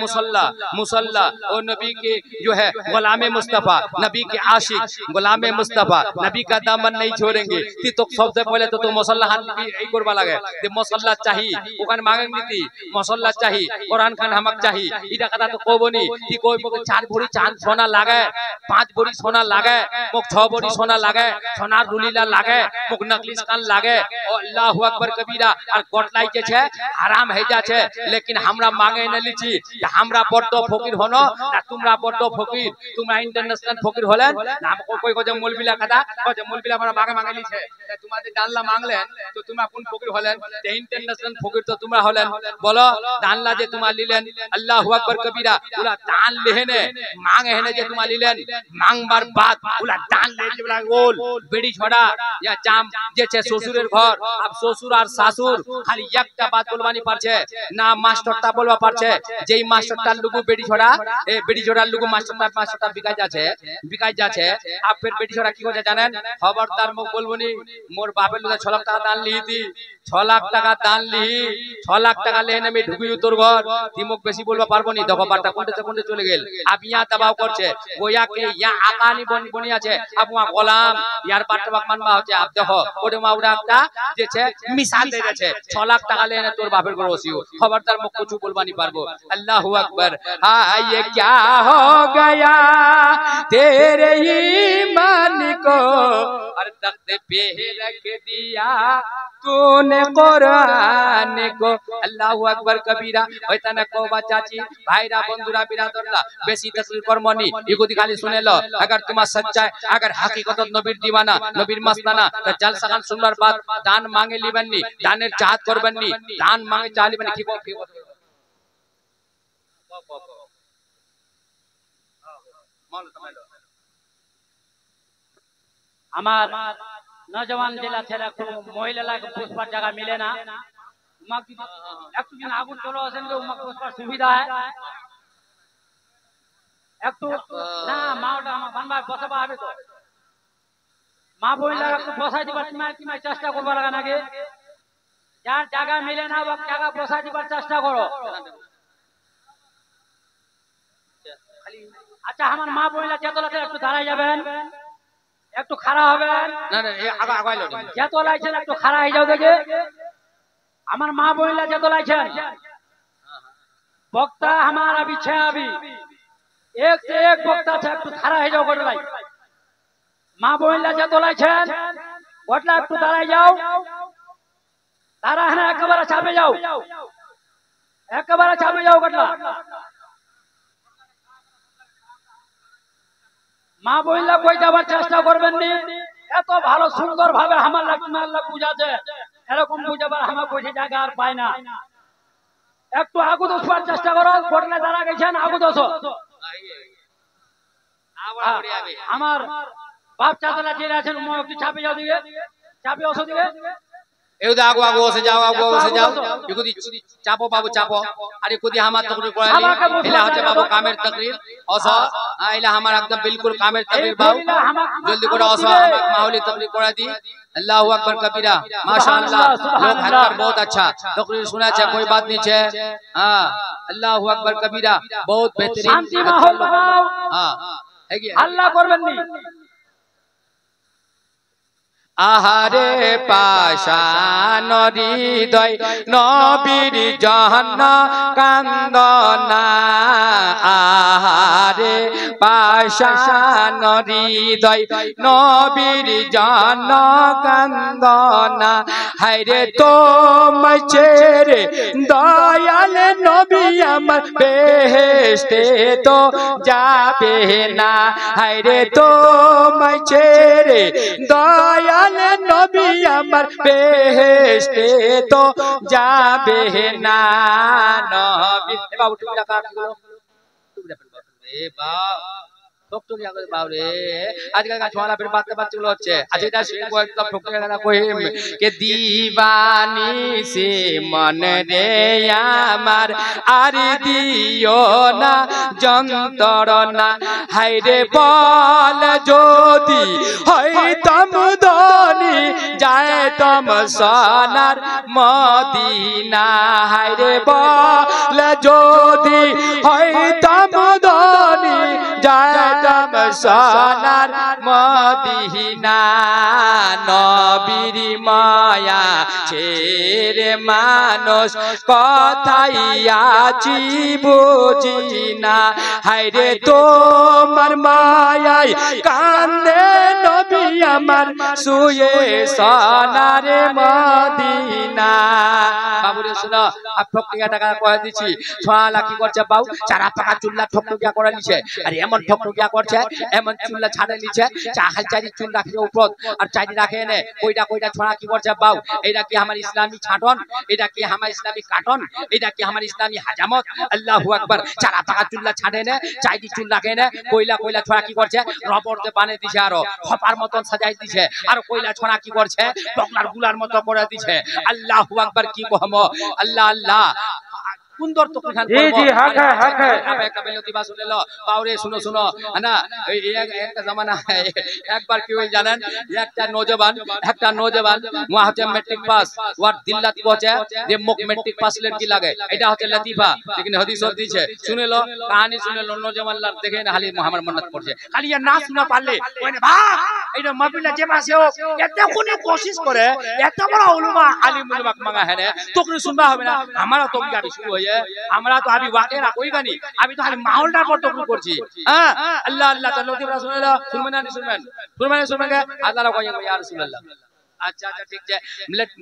मुसल्ला और नबी के जो है गुलामे मुस्तफा, नबी के आशिक गुलामे मुस्तफा, नबी का दामन नहीं छोड़ेंगे। ती तो सबसे पहले तो मुसल्ला हाथ এই করবা লাগে, যে মুসল্লা চাহি ওখানে মাগেন নীতি, মুসল্লা চাহি কোরআন খান হামাক চাহি, এটা কথা তো কবনি। ती कोई मुख 4 भरी चांद सोना लागे, 5 भरी सोना लागे, मुख 6 भरी सोना लागे, सोनार रुलीला लागे, मुख नकली कान लागे, ओ अल्लाहु अकबर कबीरा। और कोटलाई जे छे हराम है जा छे, लेकिन हमरा मांगे न लिची कि हमरा बड्ड फकीर होनो ना तुमरा बड्ड फकीर, तुमरा इंटरनेशनल फकीर होलेन ना। कोई को जे मौलवीला कथा को जे मौलवीला हमरा मांगे लिছে, তোমাদের ডানলা মাংলেন তো তোমরা কোন ফকির হলেন? তে ইন্টারন্যাশনাল ফকির তো তোমরা হলেন। বলো ডানলা যে তোমরা লিলেন, আল্লাহু আকবার কবীরা, উলা दान लेने मांगे है जे तुम लिलेन, मांगबार बात उला दान ले जेबला गोल बेड़ी छोड़ा या जाम जे छे ससुरेर घर। अब ससुर और शाशुर खाली एकटा बात बोलवानी पारछे ना, मास्टरटा बोलवा पारछे, जेई मास्टरटार लुगु बेड़ी छोड़ा ए बेड़ी छोड़ार लुगु मास्टरटा बिकाय जाछे। अब फिर बेड़ी छोड़ा की करे जानेन? खबरदार मुख बोलबोनी, मोर बापेर लुगे 6 लाख टाका दान लिहिती, 6 लाख टाका दान लिहि, 6 लाख टाका लेने में ढुकी তোর ঘর, ती मुख बेशी बोलवा पारबो নি। देखो बाटा कोनटे चले गेल, अब यहाँ दबाव करछे गोया के यहाँ आकानी बनी আছে, अब वहाँ গোলাম यार বাটবাক মানবা হচ্ছে। अब देखो ওরে মাউরা একটা যে ছে মিসাল দে দেছে, 6 লাখ টাকা लेने তোর বাপের ঘর ওসিও, খবরদার মুখ কিছু বলবা নি পারবো। अल्लाहु अकबर। हां ये क्या हो गया तेरे ईमान को, और तख्त पे रख दिया तूने कुरान को। अल्लाहु अकबर कबीरा। ওইখানে কোবা চাচি ভাইরা বন্ধুরা বিরাদররা বেশি তসবির কর্মনি ইগুদি খালি শুনে লো। अगर তোমার সচ্চাই, अगर हकीकत নবীর দিওয়ানা নবীর মস্তানা, তো জলসা খান শুনবার বাদ দান মাঙ্গে লিবেন নি, দানের চাহত করবেন নি, দান মাঙ্গে চালিবেন কি কো আমার নজওয়ান জেলা ছেলে মহিলা লাগে পুষ্পার জায়গা মিলে না, একটু দিন আগুন চলো আসেন যে উমাক পুষ্পার সুবিধা হয় একটু না। মাওটা আমার বানবা বসাবা হবে তো, মা বইলা একটু বসাই দিবার তুমি চেষ্টা করবা লাগা নাকি, যার জায়গা মিলে না ও জায়গা বসাই দিবার চেষ্টা করো। আচ্ছা আমার মা বইলা চেতলাতে একটু দাঁড়াই যাবেন, একটু খাড়া হবেন। না না আগাইলো চেতলাইছেন একটু খাড়া হয়ে যাও দেখে। আমার মা বইলা চেতলাইছেন, বক্তা আমার अभी छे, अभी एक से एक বক্তা আছে, একটু খাড়া হয়ে যাও গটলাই। মা বইলা চেতলাইছেন, গটলা একটু দাঁড়াই যাও, দাঁড়া না একেবারে চাপে যাও, একেবারে চাপে যাও গটলা। মা বইলা কই যাবার চেষ্টা করবেন নি, এত ভালো সুন্দর ভাবে আমার আল্লাহ বুঝাছে, এরকম বুঝাবার আমার বসে জায়গা আর পায় না। একটু আগু দোষবার চেষ্টা করো, ঘটলে দাঁড়া গেছেন আগু দোষ। আমার বাপ চাচা যে আছেন একটু চাপে যাও দিকে, চাপে অসো দিকে। এউদা আগু আগু বসে যাও, আগু বসে যাও। ইকুদি চাপো বাবু চাপো। আর ইকুদি আমার তকরির করালি এলা হচ্ছে বাবু কামের তকরির অসা। এলা আমার একদম বিলকুল কামের তকরির বাবু, জলদি করে অসা আমাক মাহৌলি তকরির করা দি। अल्लाहु अकबर कबीरा। माशाअल्लाह लोग हजर बहुत अच्छा तकरीर सुना है, कोई बात नहीं है। हां अल्लाहु अकबर कबीरा बहुत बेहतरीन शांति माहौल बनाओ। हां है कि हल्ला করবেন নি। আহারে পাষাণ হৃদয় নবীর জন্য কান্দনা, আহারে পাষাণ হৃদয় নবীর জন্য কান্দনা। হায়রে তোমায় ছেড়ে দয়াল নবী আমার বেহেশতে তো যাবে না, হায়রে তোমায় ছেড়ে দয়াল নবী আমার বেহেশতে তো যাবে না। নবী বাবু তুমি রাখা এ বাবা दीवानी से मन रे आमार आर दियो ना যন্ত্রণা। হায়রে বল যদি হইতাম ধনী যাইতাম সোনার মদিনা, হায়রে বল যদি হইতাম ধনী যাইতাম সোনার মদিনা। নবীর মায়া ছেড়ে মানুষ কথাই আছি বুঝি না, হায়রে তোমার মায়ায় কান্দে নবী আমার শুয়ে সোনার মদিনা। বাবুরে শুনো আপ ঠকটিয়া টাকা কয়ে দিছি ছোয়ালা কি করছে বাউ চারা পাকা চুল্লা ঠকটিয়া করে নিছে, আর এমন ঠকটিয়া করছে এমন চুল্লা ছাড়ে নিছে চাহাল চারি চুল রাখে উপর আর চারি রাখে এনে কইটা কইটা ছোড়া কি করছে বাউ। এটা কি আমার ইসলামী ছাটন, এটা কি আমার ইসলামী কাটন, এটা কি আমার ইসলামী হাজামত। আল্লাহু আকবার। চারা পাকা চুল্লা ছাড়ে এনে চারি চুল রাখে এনে কইলা কইলা ছোড়া কি করছে রবর দিয়ে বানিয়ে দিছে আর খপার মতন সাজাই দিছে, আর কইলা ছোড়া কি করছে বকলার গুলার মতো করে দিছে। আল্লাহু আকবার। কি কহম আল্লাহ আল্লাহ সুন্দর তো খান জি জি হক है हक है। একটা বেলতি বাস শুনে লো বাউরে শুনো শুনো না একটা জামানা एक बार কি হই জানেন একটা নওজওয়ান ওয়া হচ্ছে ম্যাট্রিক পাস ওয়ার দিল্লাত পৌঁছে যে মুখ ম্যাট্রিক পাস লড়কি লাগে এটা হচ্ছে লতিফা लेकिन হাদিস দিছে শুনে লো কাহিনী শুনে লো নওজওয়ান লাগ দেখে না খালি মুহাম্মদ মন্নত পড়ছে খালি না শোনা পারলে কইনে ভাই এটা মাহফিলে যে পাশে হোক এত কোনে কোশিশ করে এত বড় উলামা আলিম উলামা মাঙ্গা है তোকে শুনবা হবে না আমারও তো গাবি শুরু হয়ে আমরা তো আবি ওয়াকেরা কই গানি আমি তো খালি মাহৌলটা পর তো করছি। হ্যাঁ আল্লাহ আল্লাহ তাআলা লতিফ রাসূলুল্লাহ শুনবেন না শুনবেন আল্লাহ কই ইয়া রাসূলুল্লাহ। अच्छा अच्छा ठीक है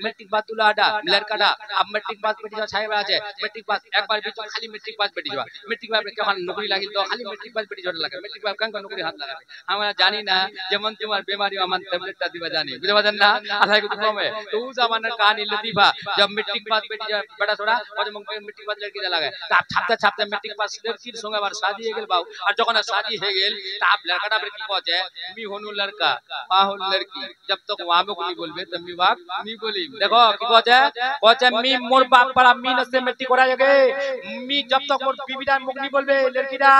मैट्रिक पास तुला आडा लड़काडा अब मैट्रिक पास बेटी जो छाई আছে मैट्रिक पास एक बार बीच खाली मैट्रिक पास बेटी जो मैट्रिक पास के नौकरी लागिल तो खाली मैट्रिक पास बेटी जो लगे मैट्रिक पास कान नौकरी हाथ लगाबे हमरा जानी ना जेमन तुम्हार बीमारी अमन टैबलेट दिबा जानी बुझे बजन ना अल्लाह को दुआ में तो उस जमाना कहानी लतीफा जब मैट्रिक पास बेटी जो बड़ा थोड़ा और जब मैट्रिक पास लड़की लगे तब छापते मैट्रिक पास लड़की संगे आबार शादी हो गेल बाऊ और जखन शादी हो गेल तब लड़काटा पर की पहुंचे मी होनु लड़का पा हो लड़की जब तक वहां में कोई बोलबे तब मी बाप मी बोली देखो की कहते मी मोर बाप बड़ा मी न से मिट्टी करा जगे मी जब तक मोर बीबीदा मुख नहीं बोलबे लड़कीदा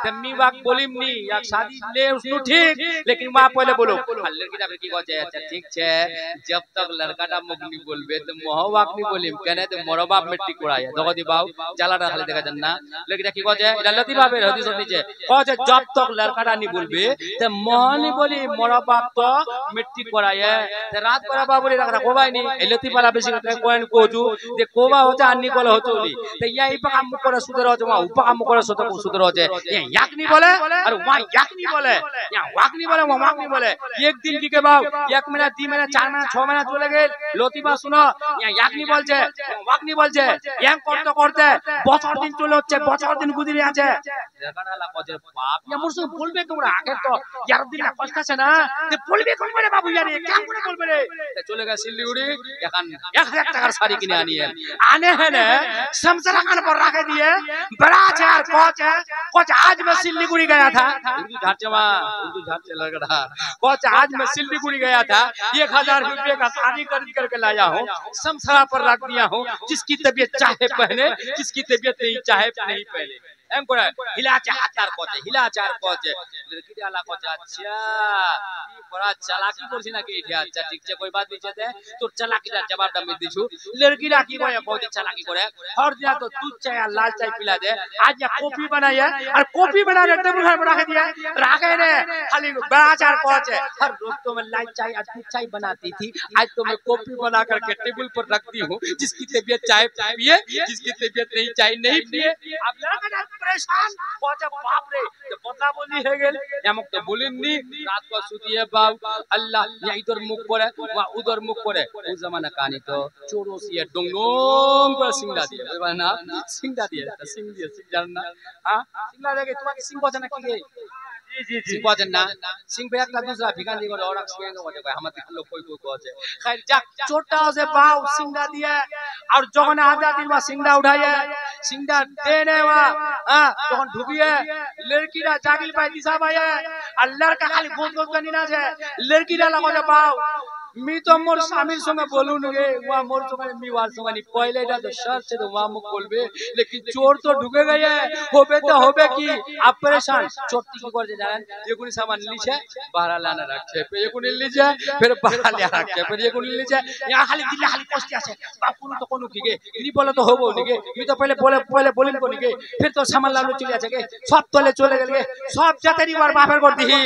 तब मी बाप बोलिम नी या शादी ले उसनु ठीक लेकिन मां पहले बोलो लड़कीदा पर की कहते अच्छा ठीक छे जब तक लड़काटा मुख नहीं बोलबे तो मोह बाप नहीं बोलिम कने तो मोर बाप मिट्टी कराया देखो दी बाऊ जालाटा खाली देखा जन ना लड़कीदा की कहते এটা লতিফা বের হদিস নিচে कहते जब तक लड़काटा नहीं बोलबे तो मोह नहीं बोली मोर बाप तो मिट्टी कराया रात पर बाबूरे रखा कोबाई नहीं एलती वाला बेसी कोइन कोजू जे कोबा होता अन्नी कोले होतोली तो यही पका मुख करे सुधर हो वहां उपका मुख करे सुधर हो जाए ये याक नहीं बोले और वहां याक नहीं बोले यहां वाक नहीं बोले वहां वाक नहीं बोले एक दिन की के बाद 1 महीना 2 महीना 4 महीना 6 महीना चले गए লতিফা শুনো यहां याक नहीं बोलছে वाक नहीं बोलছে यहां করতে করতে বছর দিন চলে হচ্ছে বছর দিন গুজরে আছে জায়গাটা কজে বাপ ইয়া মুরসু বলবে তোমরা আগে তো 11 দিন কষ্ট আছে না তে বলবে কোন করে বাবু यार ये क्या করে বলবে রে চলে গেছে শিলিগুড়ি এখন 1000 টাকার শাড়ি কিনে आने है ने समसरा कान पर रख दिए बड़ा चार कोच आज मैं सिल्लीगुड़ी गया था उर्दू झाचे लगड़ा कोच आज मैं सिल्लीगुड़ी गया था 1000 रुपए का शादी खरीद करके लाया हूं समसरा पर रख दिया हूं जिसकी तबीयत चाहे पहने जिसकी तबीयत नहीं चाहे नहीं पहने এম করে হিলাছে হাতার কচে হিলাছে আর কচে লড়কি ডালা কচে আচ্ছা কি বড় চালাকি করছিস নাকি এটা আচ্ছা ঠিক আছে কই বাত দিছে দে তোর চালাকিটার জবাবটা আমি দিছু লড়কিরা কি কয় কই চালাকি করে হর দিয়া তো দুধ চাই আর লাল চাই পিলা दे आज या कॉफी बनाई है और कॉफी बना के टेबल पर रख दिया राखे ने खाली बाजार पहुंचे हर रोज तो मैं लाल चाय और दूध चाय बनाती थी आज तो मैं कॉफी बना करके टेबल पर रखती हूं जिसकी तबीयत चाय पिए जिसकी तबीयत नहीं चाय नहीं पिए अब लगा परेशान पहुंचे बाप रे तो बदला बोली है गेल हमक तो बोलेननी रात को सुती है बाप अल्लाह या इधर मुख करे वा उधर मुख करे उस जमाना कहानी तो चोरों से डोंगोंग पर सिंगा दिए ना सिंगा दिए सिंग दिए सिंग जानना हां सिंगा देके तुम्हारे सिंग बचन की गे जी सिंग बचन ना सिंग पे एक दूसरा भिखान दिए और सिंग को कोई हम लोग कोई कोचे खैर जा छोटा से पाव सिंगा दिया और जगन आधा दिन में सिंगा उठाया सिंगा देने वा हां जगन ढुकिए लड़कीरा जागिल पाई दिशा भाई और लड़का खाली गोद गोद करनी ना छे लड़कीरा लगो जे पाव मी तो मोर स्वामीर संगे बोलून गे वा मोर संगे मी वार संगे नहीं पहले दा तो शर्त से तो वा मुख बोलबे लेकिन चोर तो ढुके गए होबे तो होबे की आप परेशान चोरती की कर जान एकुनी सामान लीछे बाहर लाना रखे फिर एकुनी लीछे फिर बाहर ले रखे फिर एकुनी लीछे यहां खाली दिल खाली कष्ट আছে बापुनु तो कोनु की गे नी बोले तो होबो नी गे मी तो पहले बोलिन को नी गे फिर तो सामान लानो चले আছে गे सब तले चले गेल गे सब जातेरी बार बापर कर दी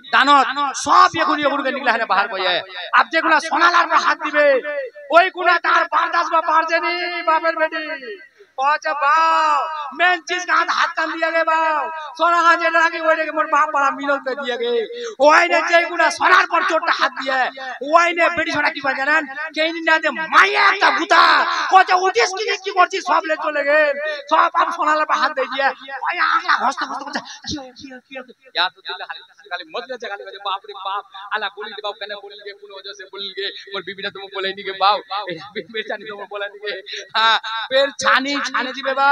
दानत सब एकुनी के निकला है बाहर गए अब যেগুলা সোনালার হাত দিবে ওই গুলা তার বারদাস বা পারজেনি বাপের বেটি पहुंचे बाव मेन चीज का हाथ कान दिया गए बाव सोना का जे लगी ओइ ने मोर बाप बड़ा मिलन कर दिया गए ओइ ने जे गुना सोनार पर चोट हाथ दिया ओइ ने बेटी छोड़ा की बजानन केनी ना दे माया का भूता कोचे उदिस की करछि सब ले चले गए सब आप सोनार पर हाथ दे दिया ओइ आगला हस्त हस्त या तो दिल खाली मत ले खाली बाप रे बाप आला बोली दे बाप कने बोली के कोन वजह से बोल के मोर बीबी ने तुम बोले नी के बाप बेचानी तुम बोला नी के हां फिर छानी छाने दिबे बा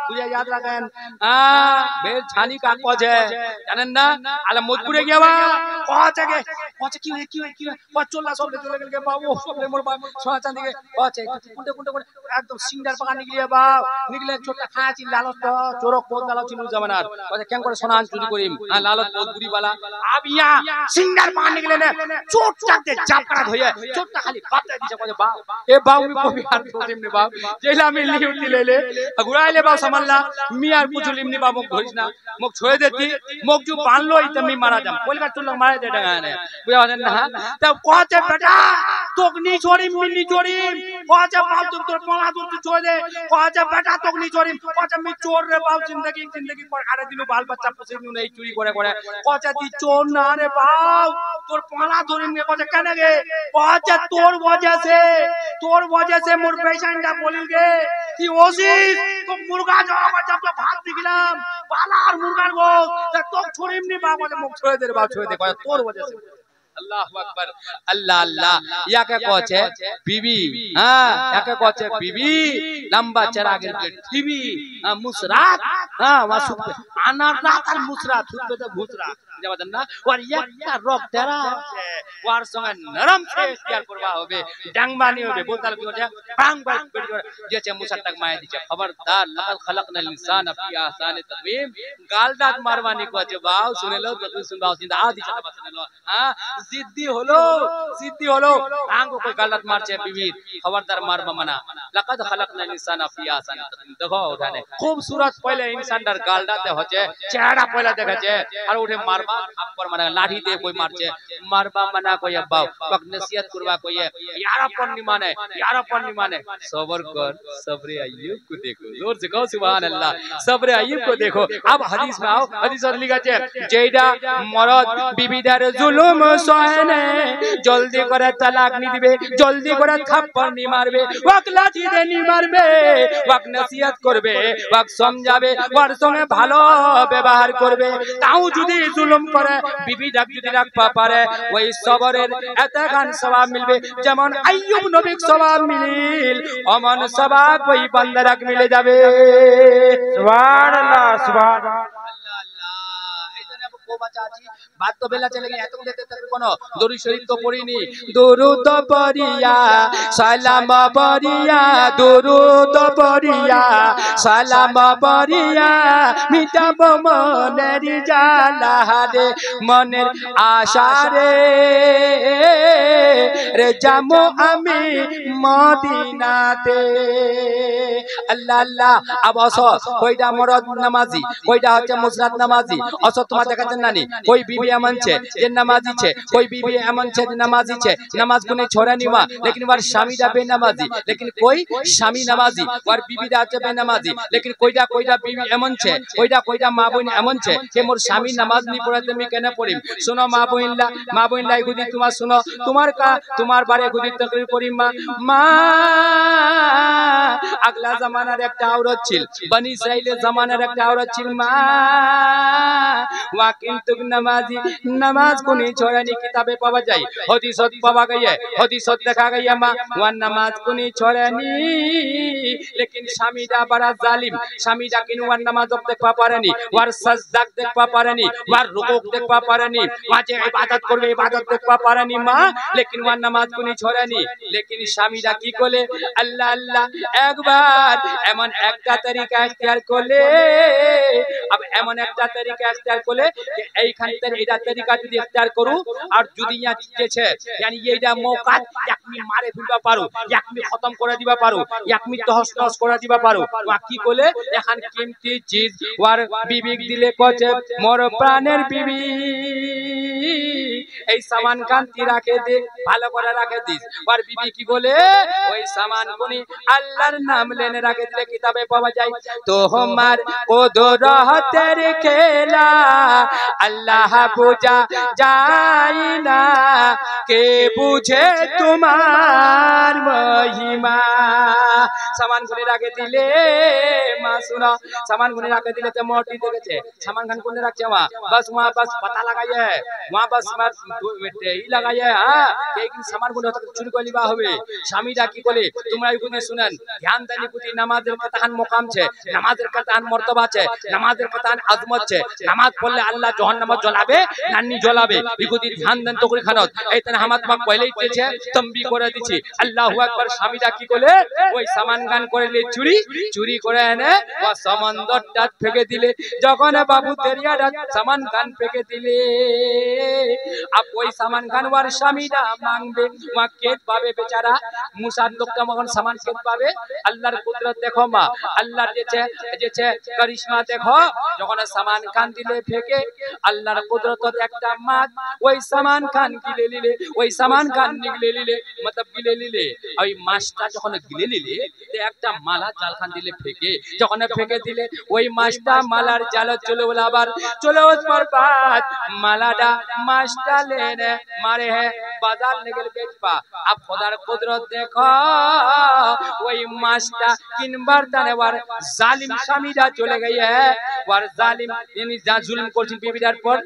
बुझे याद राखेन हां बेल छानी का कज है জানেন না আলা মজপুরে গিয়া বা পৌঁছে গে পৌঁছে কি হয় পচলা সব চলে গেল গে বাবু সব মোর বাপ সোনা চাঁদি গে পৌঁছে কুंटे একদম সিংডার পাকা নিগলিয়া বা নিগলে ছোটটা খায়াছি লালত তো চোরক বহুত লালত ছিল জামানার পৌঁছে কেন করে সোনা চুরি করিম হ্যাঁ লালত বহুত বুড়ি वाला अब यहां सिंगल पान निकले ने चोट चाकते चापड़ा धोए चोटटा खाली बात दिसे को बा ए बाऊ को भी हाथ धोजिम ने बाप जेला में ली उठी ले अगुराई ले बाप समझला मियार कुचुलिम ने बाप धोइस ना मुख छोड़ देती मुख जो बांध लो इतने मी मारा जाम बोल का चुल्ला मारे दे डगा ने बुझा ना तब कहते बेटा तोक नी छोड़ी मिनी छोड़ी कहते बाप तुम तो पला दूर तू छोड़ दे कहते बेटा तोक नी छोड़ी कहते मी चोर रे बाप जिंदगी पर खाड़े दिनु बाल बच्चा पुसे नहीं चोरी करे कहते ती चोर ना रे बाप तोर पला धरिन के कहते केने गे कहते तोर वजह से मोर पेशेंटटा बोलिल गे कि ओसी तो मुर्गा जब तो भात दिखलाम पालार मुर्गार गो तो छोड़िम नी बाप मुख छोड़ दे बाप छोड़ दे कहते तोर वजह से अल्लाहु अकबर अल्लाह अल्लाह या के कहছে बीबी हां या के कहছে बीबी लंबा चरा के टीवी मुसरात हां वासु अनार रात और मुसरात थुते तो भूतरा जाबदन ना और একটা রক তেরা আছে ওর সঙ্গে নরম সে ইখতিয়ার করবা হবে ডাংবানি হবে বোতল কি হচ্ছে পাং বাই যেছে মুসাত্তাক মায়া দিছে খবরদার লাকাল খলকনাল ইনসান ফি আহসানি তাকওয়িম গাল দাঁত মারবানি को আছে বাও শুনে লো তো শুনবাও চিন্তা আদি কথা শুনে লো हां जिद्दी होलो आंगो कोई गलत मारছে बीवी खबरदार मारबा मना लaqad खलकना इंसान फी आसान देखो उठाने खूबसूरत पहले इंसान डर गालडाते होचे चेहरा पहले देखेছে আর উঠে মারবা আপর মানে লাঠি দিয়ে কই মারছে মারবা मना कोई अब्बा पक नसीहत करवा कोई यारपन नहीं माने सब्र कर सब्र अय्यूब को देखो जोर से कहो सुभान अल्लाह सब्र अय्यूब को देखो अब हदीस में आओ हदीस लिखा है जेडा मरद बीबीदार जुलुम सोहने जल्दी करे तलाक नी दिबे जल्दी करे थप्पड़ नी मारबे ওয়াক লাঠি দিয়ে নি মারবে ওয়াক নসিহত করবে ওয়াক সমঝাবে ওর সঙ্গে ভালো ব্যবহার করবে তাও যদি জুলুম করে বিবি ডাক যদি রাখবা পারে ওই সবরের এতখান সওয়াব মিলবে যেমন আইয়ুব নবীর সওয়াব মিলিল অমন সওয়াব ওই বান্দারাক মিলে যাবে সুবহানাল্লাহ সুবহানাল্লাহ কোবা চাচি বাদ তো বেলা চলে গিয়ে এত দিতে তবে কোন দরুদ শরীফ তো পড়িনি দরুদ পড়িয়া সালাম পড়িয়া দরুদ পড়িয়া সালাম পড়িয়া মিটাবো মনের জ্বালা রে মনের আশা রে রে যামো আমি মদিনাতে আল্লাহ আল্লাহ আবাস কইটা মরদ নামাজি কইটা হচ্ছে মুসরাত নামাজি অসত তোমার দেখাচ্ছেন নানি कोई बीबी अमन छे जे नमाजी छे कोई बीबी अमन छे जे नमाजी छे नमाज को नहीं छोड़ा नहीं हुआ लेकिन वार शामी दा बेनमाजी लेकिन कोई शामी नमाजी वार बीबी दा छे बेनमाजी लेकिन कोईटा बीबी अमन छे कोईटा मां बहन अमन छे के मोर शामी नमाज नहीं पढ़ाते मैं केना पढ़िम सुनो मां बहनला गुदी तुम्हार सुनो तुम्हार बारे गुदी तकरीर पढ़िम मां अगला जमानार एकटा औरत छिल बनी इस्राइलेर जमानार एकटा औरत छिल मां वा किन्तु नमाजी नमाज को नहीं छोड़नी किताबें पावा जाए हदीसत पावा गई है हदीसत देखा गई है मां वा नमाज को नहीं छोड़नी लेकिन शामीदा बड़ा जालिम शामीदा किनु वा नमाज देखवा पारेनी वार सजदा देखवा पारेनी वार रुकुक देखवा पारेनी वा जे इबादत करबे इबादत देखवा पारेनी मां लेकिन वा नमाज को नहीं छोड़नी लेकिन शामीदा की कोले अल्लाह अल्लाह एक बार एमन एकटा तरीका इख्तियार कोले अब एमन एकटा तरीका इख्तियार कोले कि এইখানটার এটা তরিকা যদি ইখতিয়ার করু আর যদি ইয়া যেছে यानी এইটা মৌকা একমি মারে ফেলবা পারো একমি খতম করে দিবা পারো একমি তহস করে দিবা পারো ওয়া কি বলে এখন কিমতি চিজ ওয়ার বিবিক দিলে কচে মোর প্রাণের বিবি এই সামান কান্তি রাখে দে ভালো করে রাখে দিস ওয়ার বিবি কি বলে ওই সামান কোনি আল্লাহর নাম লেনে রাখে দিলে কিতাবে পাওয়া যায় তো हमार কুদরতের খেলা अल्लाह पूजा जाए ना के बुझे तुम्हार महिमा सामान गुने राखे दिले मां सुनो सामान गुने राखे दिले तो मोटी देखे सामान खान गुने रखे वहाँ बस पता लगाई है वहाँ बस ही लगाई है हाँ एक सामान गुने चुरी कर लिबा होबे स्वामीरा की बोले तुम्हारा गुने सुनेन ध्यान देनी कुती नमाजेर कतान मुकाम छे नमाजेर कतान मर्तबा छे नमाजेर कतान अजमत छे नमाज पढ़ले अल्लाह जहन्नाम জ্বলাবে নানি জ্বলাবে ইগুদি ধ্যান দেন তো করে খানত এইতনে হামাত মা কইলেই তেছে তম্বি করে দিছি আল্লাহু আকবার স্বামীরা কি করে ওই সামান গান করলে চুরি করে এনে ও সমন্দরটা ফেকে দিলে যখন বাবু তেরিয়াটা সামান গান ফেকে দিলে আপ ওই সামান গান ওর স্বামীরা মাংবে মা কেত পাবে বেচারা মুসার লোকটা যখন সামান কেত পাবে আল্লাহর কুদরত দেখো মা আল্লাহর যেছে করিশ্মা দেখো যখন সামান গান দিলে ফেকে अल्लाह कुदरत एक मात वही सामान खान गिले लिले वही सामान खान निगले लिले मतलब गिले लिले ओई माछटा যখন গিলে নিলে একটা মালা জাল খান দিলে ফেকে যখন ফেকে দিলে ওই মাছটা মালার জাল চলে বলে আবার চলে ওর বাদ মালাটা মাছটা লেনে मारे है बाजार निकल बेचपा अब खुदार कुदरत देखो वही माछटा किनबार दाने वार जालिम शामीदा चले गई है वार जालिम यानी जा जुल्म করছেন বিবিদার পর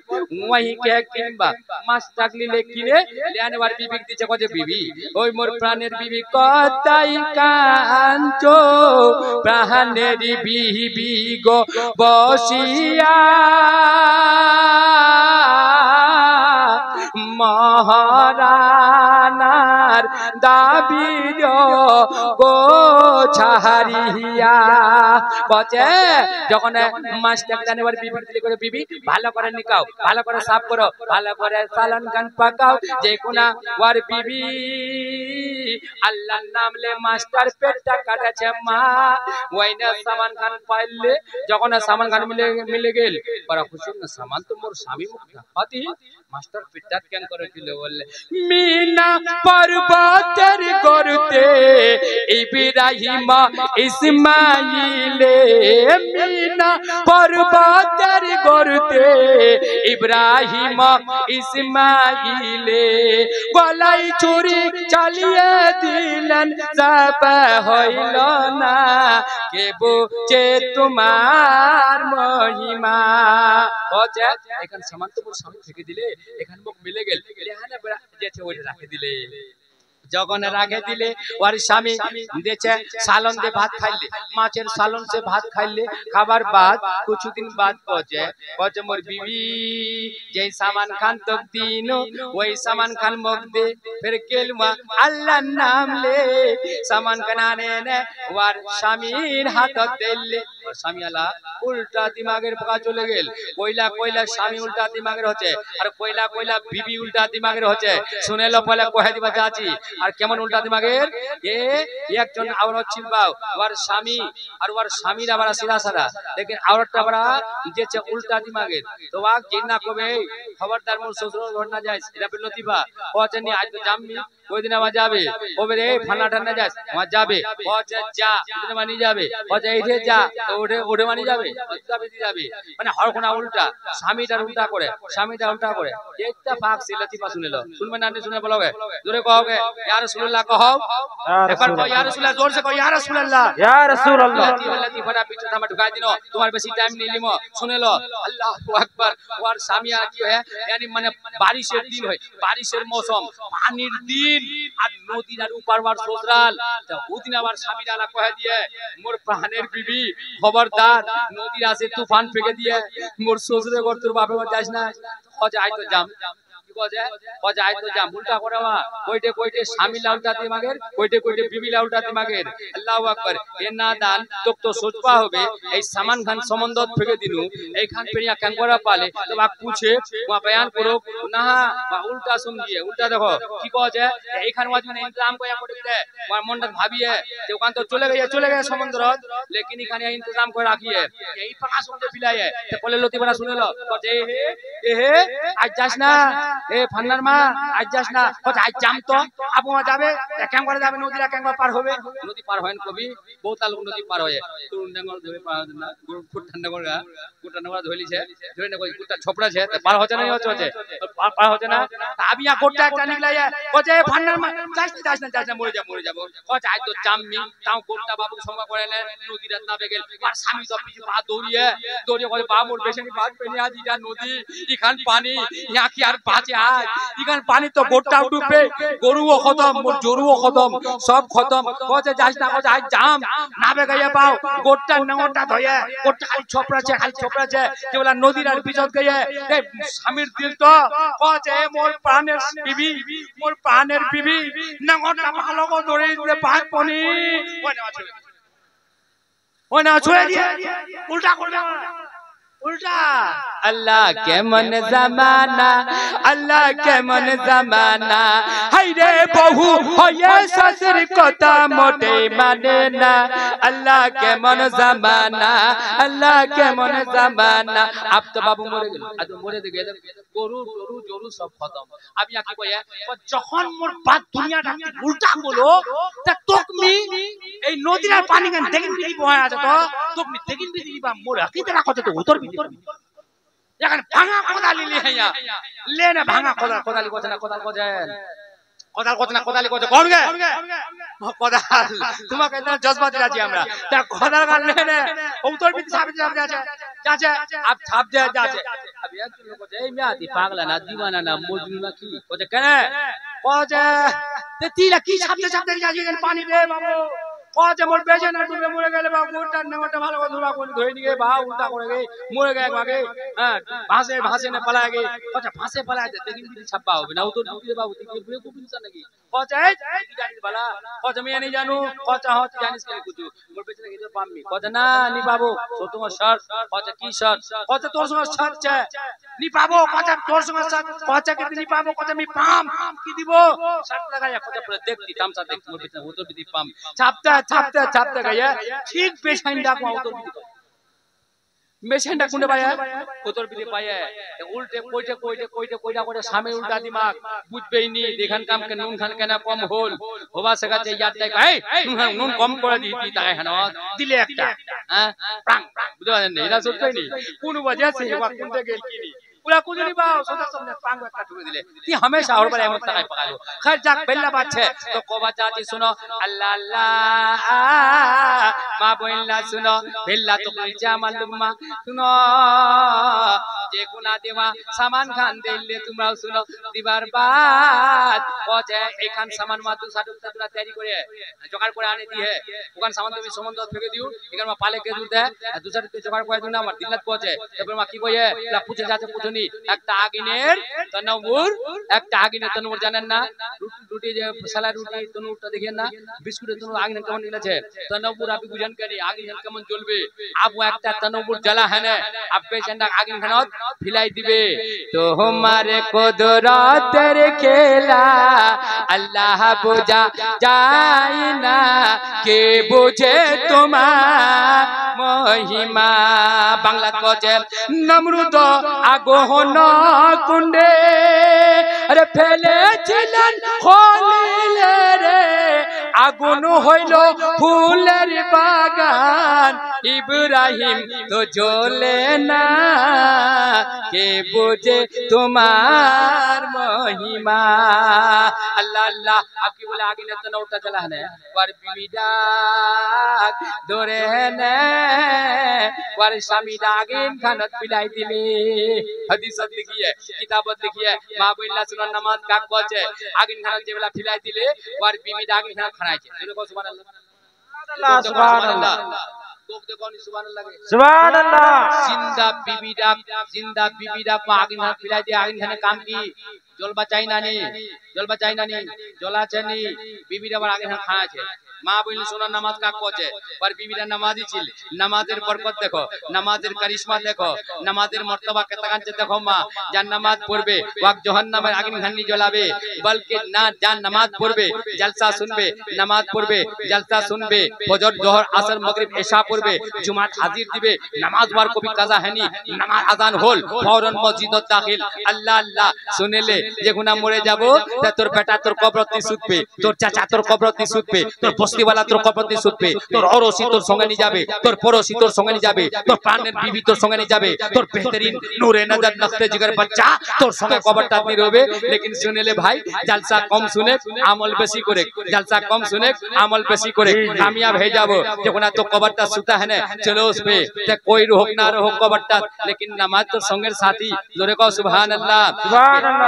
वही के किनबा माछटा গিলে কিনে লেনে वार বিবি দিছে কজে বিবি ওই মোর প্রাণের বিবি কতাই কাঞ্চো প্রাণের বিবি গো বসিয়া महारानार दाबी गो छारिया बचे যখন মাছটা জানে ওর বিবি দিলে করে বিবি ভালো করে নিকাও ভালো করে সাফ করো ভালো করে সালান গান পাকাও যে কোনা ওর বিবি আল্লাহর নাম লে মাস্টার পেটটা কাটাছে মা ওইনা সামান খান পাইলে যখন সামান খান মিলে গেল বড় খুশি না সামান তো মোর স্বামী মুখটা পাতি মাস্টার পেটটা কেন করে দিলে বললে মিনা পর্বতের করতে ইব্রাহিম ইসমাইলে মিনা পর্বতের করতে ইব্রাহিম ইসমাইলে গলাই ছুরি চালিয়ে দিলেন যাব হইল না কে বুঝে তোমার মহিমা বুঝে এখন সামান তো মোর স্বামী থেকে দিলে এখান মুখ মিলে গেল এখানে যেছে ওইটা রাখে দিলে যখন রাগে দিলে ওর স্বামী দেছে সালন দে ভাত খাইলে মাছের সালন সে ভাত খাইলে খাবার বাদ কিছুদিন বাদ কচে মোর বিবি যেই সামান খান তোক দিন ওই সামান খান মুখ দে ফির কেলমা আল্লাহর নাম লে সামান খান আনে নে ওর স্বামীর হাত দিলে ওর স্বামী আলা উল্টা দিমাগের পোকা চলে গেল কইলা কইলা স্বামী উল্টা দিমাগের হচ্ছে আর কইলা কইলা বিবি উল্টা দিমাগের হচ্ছে শুনেলো পয়লা কহে দিবা চাচি আর কেমন উল্টা দিমাগের এ একজন আওরত ছিলবাও ওর স্বামী আর ওর স্বামীর আবার সিধা সাদা लेकिन औरतটা বড় যেছে উল্টা দিমাগের তো ওয়া জিন্না কবে খবরদার মোর শ্বশুর ঘর না যাইস এটা বিলতিবা ওচনি আজ তো জামমি ওই দিন আবার যাবে ওবে রে ফানা ঠান্না যাস ওয়া যাবে ওচে যা দিন মানি যাবে ওচে এইঠে যা তো ওঠে ওঠে মানি যাবে যাবে দি যাবে মানে হরকোনা উল্টা স্বামীটার উল্টা করে স্বামীটা উল্টা করে একটা পাক সিলতিবা শুনেলো শুনবে না শুনে বলোগে জোরে কहोगे ইয়া রাসূলুল্লাহ কहो একবার কও ইয়া রাসূলুল্লাহ জোর से कहो ইয়া রাসূলুল্লাহ ইয়া রাসূলুল্লাহ লতিফাটা পিছে থামা ঢুকাই দিনো তোমার বেশি টাইম নেই লিমো শুনেলো আল্লাহু আকবার ওর স্বামী আর কি হয় यानी মানে বারিশের দিন হয় বারিশের মৌসুম পানির দিন আর নদীর আর উপরবার সসরাল তো ওদিন আবার স্বামীর আলা কহে দিয়ে মোর প্রাণের বিবি খবরদার নদীর আসে তুফান ফেকে দিয়ে মোর শ্বশুরে ঘর তোর বাপে যাস না খোঁজ আই তো জাম খোঁজ আই তো জাম উল্টা করাবা কইতে কইতে স্বামী লাউটা দিমাগের কইতে কইতে বিবি লাউটা দিমাগের আল্লাহু আকবার এ না দান তোক তো সোচপা হবে এই সামান খান সম্বন্ধ ফেকে দিনু এইখান পেরিয়া কেন করা পালে তো বাক पूछे ওয়া বয়ান করো না বা উল্টা শুন দিয়ে উল্টা দেখো কি কইছে এইখান ওয়াজ মানে ইন্তজাম কইয়া করতে ওর মনটা ভাবিয়ে যে ওখান তো চলে গিয়ে সমুদ্র लेकिन এখানে ইন্তজাম করে রাখিয়ে এই পাকা শুনতে ফিলায়ে তো বলে লতিফাটা শুনেলো কইছে এ আজ যাস না এ ফান্নার মা আজ যাস না কইছে আজ জাম তো আপু যাবে কেন করে যাবে নদীরা কেন পার হবে নদী পার হয়ন কবি বহুত লোক নদী পার হয় তুরুন ডাঙ্গর ধরে পার হয় না কুট্টা ডাঙ্গর ধইলিছে ধরে না কই কুট্টা ছোপড়া আছে পার হচ্ছে না হচ্ছে পার হচ্ছে না আবিয়া গোটটা একটা নিকলায় কইছে ফান্নার মা যাস না মরে যাব কইছে আজ তো জামমি তাও গোটটা বাবু সঙ্গে করে না নদী রাত না বেগেল আর স্বামী তো পিছে পা দৌড়িয়ে কইছে বা মোর বেশনি বাদ পেনি আজ ইটা নদী ইখান পানি ইয়া কি আর বাঁচে আজ ইখান পানি তো গোটটা ডুবে গরুও খতম মোর জরুও খতম সব খতম কইছে যাস না কইছে আজ জাম না বেগাইয়া পাও গোটটা নটা ধয়ে গোটটা খালি ছোপড়াছে যে বলা নদীর আর পিছত গিয়ে এই স্বামীর দিল তো কইছে মোর প্রাণের বিবি নটা ভালো করে ধরে দিতে পাঁচ পনি ওই না ছুঁয়ে দিয়ে উল্টা করবে उल्टा अल्लाह के मन जमाना हाय रे बहु होये ससुर कथा मोटे माने ना अल्लाह के मन जमाना अब तो बाबू मरे गेल आज मरे गेल গরু জরু সব খতম আমি কি কইয়া যখন মোর বাত দুনিয়াটা উল্টা হলো তা তোকমি এই নদীর পানি গান দেখিন কি বয়া আছে তো তোকমি দেখিন দিবা মোর আকিতে রাখো তো উত্তর এখন ভাঙা কোদালি লিয়া লে না ভাঙা কোদালি কোছে না কোদাল কোছে কোন গে কোদাল তোমাকে না জজবা দিলাছি আমরা তা কোদাল গান লে না উত্তর বিদ সাবিত আছে যাচ্ছে আপ ছাপ দে যাচ্ছে अब एक लोग को ए मिया दी पागल ना दीवाना ना मजनू ना की कोছে কেন কোছে তে তিলা কি ছাপতে যাচ্ছে পানি রে বাবু কোছে মোর বেজে না ডুবে মরে গেলে বাবু গোটা ভালো করে ধরা করে ধরে নিয়ে বা উল্টা করে গে মরে গে আগে হ্যাঁ ভাসে না পালা গে কোছে ভাসে পালা দে দেখিন কি ছাপা হবে না ও তো ডুবে বাবু তুই বুয়ে কো বুঝছ নাকি কোছে কি জানিস বালা কোছে আমি नहीं जानू কোছে হত জানিস কে কুতু মোর বেজে না গিয়ে পামমি কোছে না নি বাবু তো তোমার শর্ট কোছে কি শর্ট কোছে তোর সঙ্গে শর্ট আছে নি পাবো কোছে তোর সঙ্গে শর্ট কোছে কি নি পাবো কোছে আমি পাম কি দিব শর্ট লাগায়া কোছে পুরো দেখতি তামসা দেখ মোর বেজে ও তো বিদি পাম ছাপতে গয়া ঠিক পেছাইন্দা কো ও তো বিদি মেশিনটা কোনে পায় কোতর বিদি পায় উল্টে কইতে করে সামনে উল্টা দিমাগ বুঝবেই নি দেখান কাম কে নুন খান কেনা কম হল হবা সকাতে ইয়াদ দেখ এই নুন কম করে দিতি তাই হান দিলে একটা হ্যাঁ প্রাং বুঝাছেন না এটা সত্যই নি কোন वजह से হবা কোনতে গেল কি নি पूरा कुछ नहीं बाओ सोचा सबने पांग का ठुके दिले ती हमेशा और बड़े मत काय पकायो खैर जाक पहला बात है तो कोबा चाची सुनो अल्लाह अल्लाह मां बोइला सुनो बिल्ला तो जा मालूम सुनो যে কোনা দেওয়া সামান খান দিলে তোমরাও শুনো দিবার বাদ পচে এখান সামান মা তু সাডু তোরা তৈরি করে জোগাড় করে আনে দিয়ে ওখান সামান তুমি সম্বন্ধ ফেলে দিও এখানে মা পালে কে দুধ দেয় দুসারে জোগাড় করে দিও না আমার দিলাত পচে তারপর মা কি কইয়ে লা পুছে যাচ্ছে পুছনি একটা আগুনের তনবুর একটা আগুনের তনবুর জানেন না রুটি যে সালা রুটি তনবুরটা দেখেন না বিস্কুটের তনবুর আগুন কেমন নিলেছে তনবুর আপনি বুঝেন করি আগুন কেমন জ্বলবে আপু একটা তনবুর জ্বালা है ना अब पेशेंट आगिन खानत फिलाई दिबे तो हमारे कुदरतेर खेला अल्लाह बुझा जाए ना के बुझे तुम्हार महिमा बांग्ला कोचे नमरुद आगोहन कुंडे अरे फेले छिलेन खलिले रे आगुन हইল ফুলের বাগান इब्राहिम तो जोले ना के बुझे तुम्हार महिमा अल्लाह अल्लाह आपकी बोले आगे न तो उठा चला है पर बीबीडा दोरे ने पर स्वामी दागिन खानत पिलाई दिले हदीस लिखी है किताबत लिखी है मां बोलला सुना नमाज का कोचे आगिन खानत जेबला पिलाई दिले पर बीबी दागिन खानत खानाय छे देखो सुभान अल्लाह सुभान अल्लाह सुभान अल्लाह जिंदा बीबीडा को आगिन खान पिलाई दिए आगिन खाने काम की जल बचाई नानी जला चनी बीबीडा पर आगिन खान खाना छे মা বইল সোনা নামাজ কাক কোচে पर बीबीडा नमाजी ছিল নামাজের বরকত দেখো নামাজের কারিশমা দেখো নামাজের মর্তবা কতখানছে দেখো মা যান নামাজ পড়বে ওয়াক জাহান্নামের আগুন খানি জ্বলাবে বলকে না যান নামাজ পড়বে জলসা শুনবে নামাজ পড়বে জলসা শুনবে ফজর জোহর আসর মাগরিব এশা পড়বে জুমাত হাজির দিবে নামাজ বার কবি কাজা হয়নি নামাজ আযান হল ফৌরন মসজিদত দাখিল আল্লাহ আল্লাহ শুনেলে যে গুনাহ মরে যাব তা তোর বেটা তোর কবরতে সুতবে তোর চাচা তোর কবরতে সুতবে তোর বস্তিওয়ালা তোর কবরতে সুতবে তোর অরসি তোর সঙ্গে নিয়ে যাবে তোর পড়োশি তোর সঙ্গে নিয়ে যাবে তোর প্রাণের বিবি তোর সঙ্গে নিয়ে যাবে তোর বেহতরিন নূরে নজর নখতে জিগর বাচ্চা তোর সঙ্গে কবরটা নিয়ে রবে लेकिन শুনেলে ভাই জলসা কম শুনে আমল বেশি করে জলসা কম শুনে আমল বেশি করে কামিয়াব হয়ে যাব যখন তো কবরটা সুতা है ना चलो उस पे ते कोई रोक ना रोक कबरटा लेकिन नमाज तो संगेर साथी जोरे को सुभान अल्लाह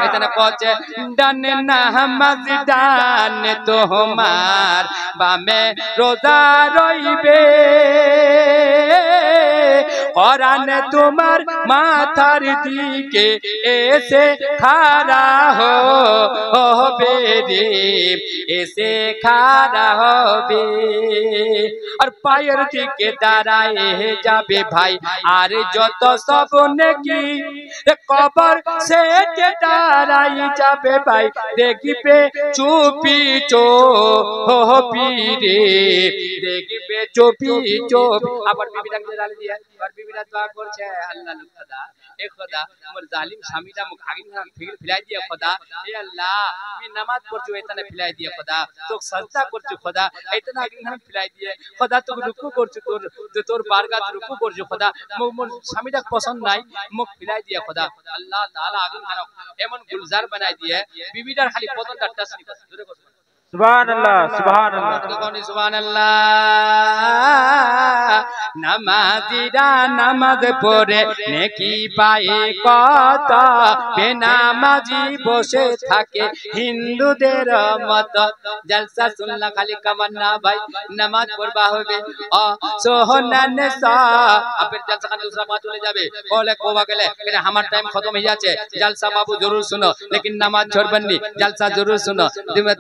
इतना कहचे डाने नमाज डाने तो हमार बामे रोजा रइबे कुरान तुम्हार माथार दिके ऐसे खड़ा हो बेरे ऐसे खड़ा हो बे और पायर दिके दाঁড়ায় যাবে ভাই আর যত সব নেকি কবর সে দাঁড়ায় যাবে ভাই দেখিবে চুপি চুপি রে দেখিবে চুপি চুপি আবার বিবিটা দাঁড়ালে দিয়ে আর বিবিটা দোয়া করছে আল্লাহ খোদা এ খোদা মোর জালিম স্বামীটা মুখ আগিন খান ফিলাই দিয়ে খোদা এ আল্লাহ আমি নামাজ পড়ছি এতনে ফিলাই দিয়ে খোদা তোক সাজদা করছি খোদা এতনে আগিন খান ফিলাই দিয়ে খোদা তোক রুকু করছি তোর বারগাত রুকু করছি খোদা মোর স্বামীটা পছন্দ নাই মুখ ফিলাই দিয়ে খোদা আল্লাহ তাআলা আগিন খান এমন গুলজার বানাই দিয়ে বিবিটার খালি পতনটা টাচ নি করে জোরে কর सुभान अल्लाह सुभान अल्लाह सुभान अल्लाह नमाजीरा नमाज पढ़े नेकी पाए कत बेनामाजी बसे থাকে হিন্দুদের মত জলসা শুনলা খালি কামান্না ভাই নামাজ পড়বা হবে ও সোহনান সা আপের জলসা খান दूसरा बात চলে যাবে বলে কোবা গেলে कि আমার টাইম खत्म हो जाছে জলসা বাবু जरूर सुनो लेकिन नमाज छोड़बनी जलसा जरूर सुनो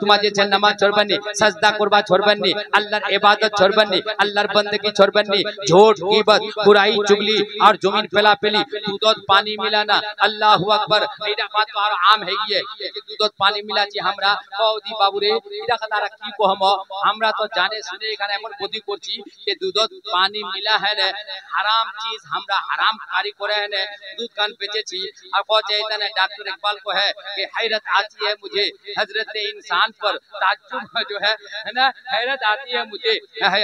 तुम्हारे जे नमाज छोड़बनी सजदा करबा छोड़बनी अल्लाहर इबादत छोड़बनी अल्लाहर बंदगी छोड़बनी झूठ गीबत बुराई चुगली और जमीन पेलापेली दूध पानी मिलाना अल्लाहु अकबर एटा बात तो और आम है गए कि दूध पानी मिलाची हमरा कौदी बाबू रे एटा कतारा की कहम हमरा तो जाने सुने এখানে এমন বুদ্ধি করছি যে दूध पानी मिला है ने हराम चीज हमरा हराम कारी करे है ने दूध कान बेचेছি और कहते इतने डॉक्टर इकबाल को है कि हैरत आती है मुझे हजरत इंसान पर ताज्जुब जो है ना हैरत आती है मुझे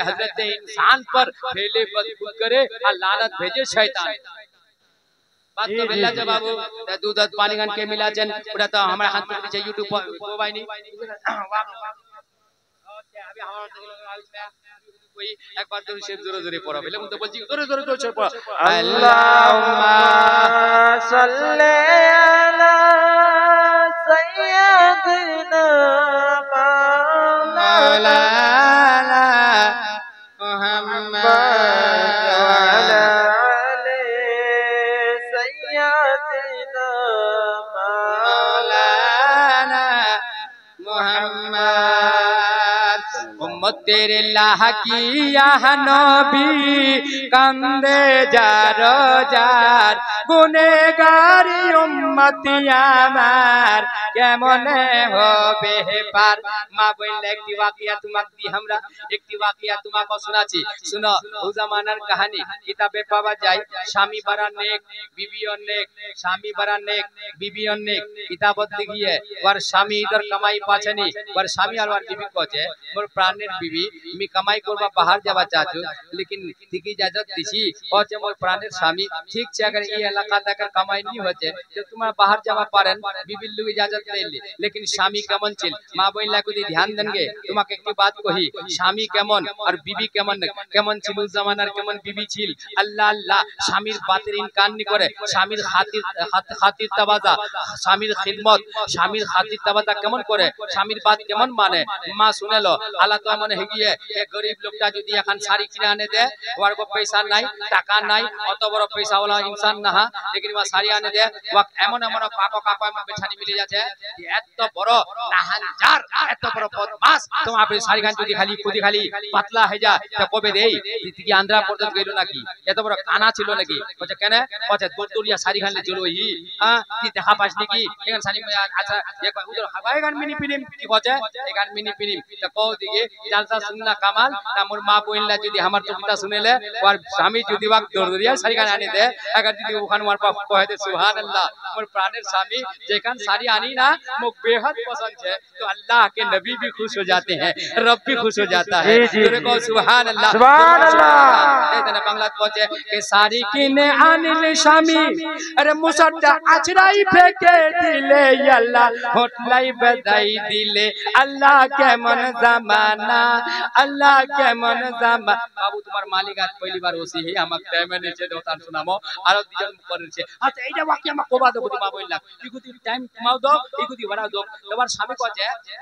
हजरत इंसान पर फैले बदबू करे और लानत भेजे शैतान बात तो बेला जब बाबू दूध पानी गन के मिला जन पूरा तो हमारा हाथ पीछे YouTube पर मोबाइल नहीं अभी हमारा कोई एक बार जरूर शेर जोरे जोरे पढ़ो पहले मुझे बोलছি जोरे जोरे जोरे शेर पढ़ो अल्लाहुम्मा सल्ली अला सय्यिदिना मौलाना मुहम्मद वअला आलि सय्यिदिना मौलाना मुहम्मद उम्मतेर लाहकिया नबी कंदे जारो जार गुनेगारी उम्मती আমার কেমনে হবে পার মা বললে একটি ওয়াকিয়া তোমাকে দি আমরা একটি ওয়াকিয়া তোমাকে শোনাচ্ছি শুনো ও জামানার কাহিনী কিতাবে পাওয়া যায় স্বামী বড় নেক বিবি অনেক স্বামী বড় নেক বিবি অনেক কিতাবত লিখিয়ে ওর স্বামী ইধর কামাই পাছেনি ওর স্বামী আর ওর বিবি কছে মোর প্রাণের বিবি আমি কামাই করবা বাহার যাবা চাচু लेकिन ठीक इजाजत दिसी কছে মোর প্রাণের স্বামী ঠিক আছে अगर এই এলাকা থেকে কামাই নি হচ্ছে যে তোমার বাহার যাবা পারেন বিবির লগে इजाजत ले ले लेकिन স্বামী কেমন ছিল মা বইলা কদি ধ্যান দেনগে তোমাকে একটি বাত কহি স্বামী কেমন আর বিবি কেমন কেমন ছিল জামানার কেমন বিবি ছিল আল্লাহ আল্লাহ স্বামীর বাতের ইনকার নি করে স্বামীর খাতির তাবাদা স্বামীর খিদমত স্বামীর খাতির তাবাদা কেমন করে স্বামীর বাত কেমন মানে মা শুনেলো আল্লাহ তো মনে হেগিয়ে এক গরিব লোকটা যদি এখন শাড়ি কিনে আনে দে ওর কো পয়সা নাই টাকা নাই অত বড় পয়সা वाला इंसान না लेकिन वो শাড়ি আনে দে ও এমন এমন কাকো কাকো এমন বেছানি মিলে যাচ্ছে এত বড় নাহানজার এত বড় বদমাশ তোমার আপনি শাড়ি গান যদি খালি পাতলা হয়ে যায় তো কবে দেই কি আন্ধ্রা প্রদেশ গইল নাকি এত বড় কানা ছিল নাকি বলে কেন বলে দোরিয়া শাড়ি গানলে চলোই হ্যাঁ কি দেখা পাস নাকি এখান শাড়ি আচ্ছা এক উধর হাওয়াই গান মিনি ফিল্ম কি বলে এই গান মিনি ফিল্ম তো কও দিকে জালসা শুননা কামাল না মোর মা বইলা যদি আমার তো পিতা শুনেলে ওর স্বামী যদি বাক দোরিয়া শাড়ি গান আনি দে अगर যদি ওখানে ওর বাপ কহে দে সুবহানাল্লাহ मोर प्राणेर स्वामी जेकन साड़ी आनी ना वो बेहद पसंद है तो अल्लाह के नबी भी खुश हो जाते हैं रब भी खुश हो जाता है तेरे को सुभान अल्लाह इतने बांग्ला पहुंचे के साड़ी किने आनिल स्वामी अरे मुसड्डा अचराई फेंके दिले अल्लाह होटलाई बधाई दिले अल्लाह के मन जमाना अल्लाह के मन जमा बाबू तुम्हार मालिक आज पहली बार ओसी है हमक टाइम नीचे दोतान सुनामो आरो दिजन करছে আচ্ছা এইটা বাকি আমাকে কোবা দেব মা বললাম ইগুদি টাইম কমাও দাও ইগুদি বাড়াও দাও তোমার স্বামী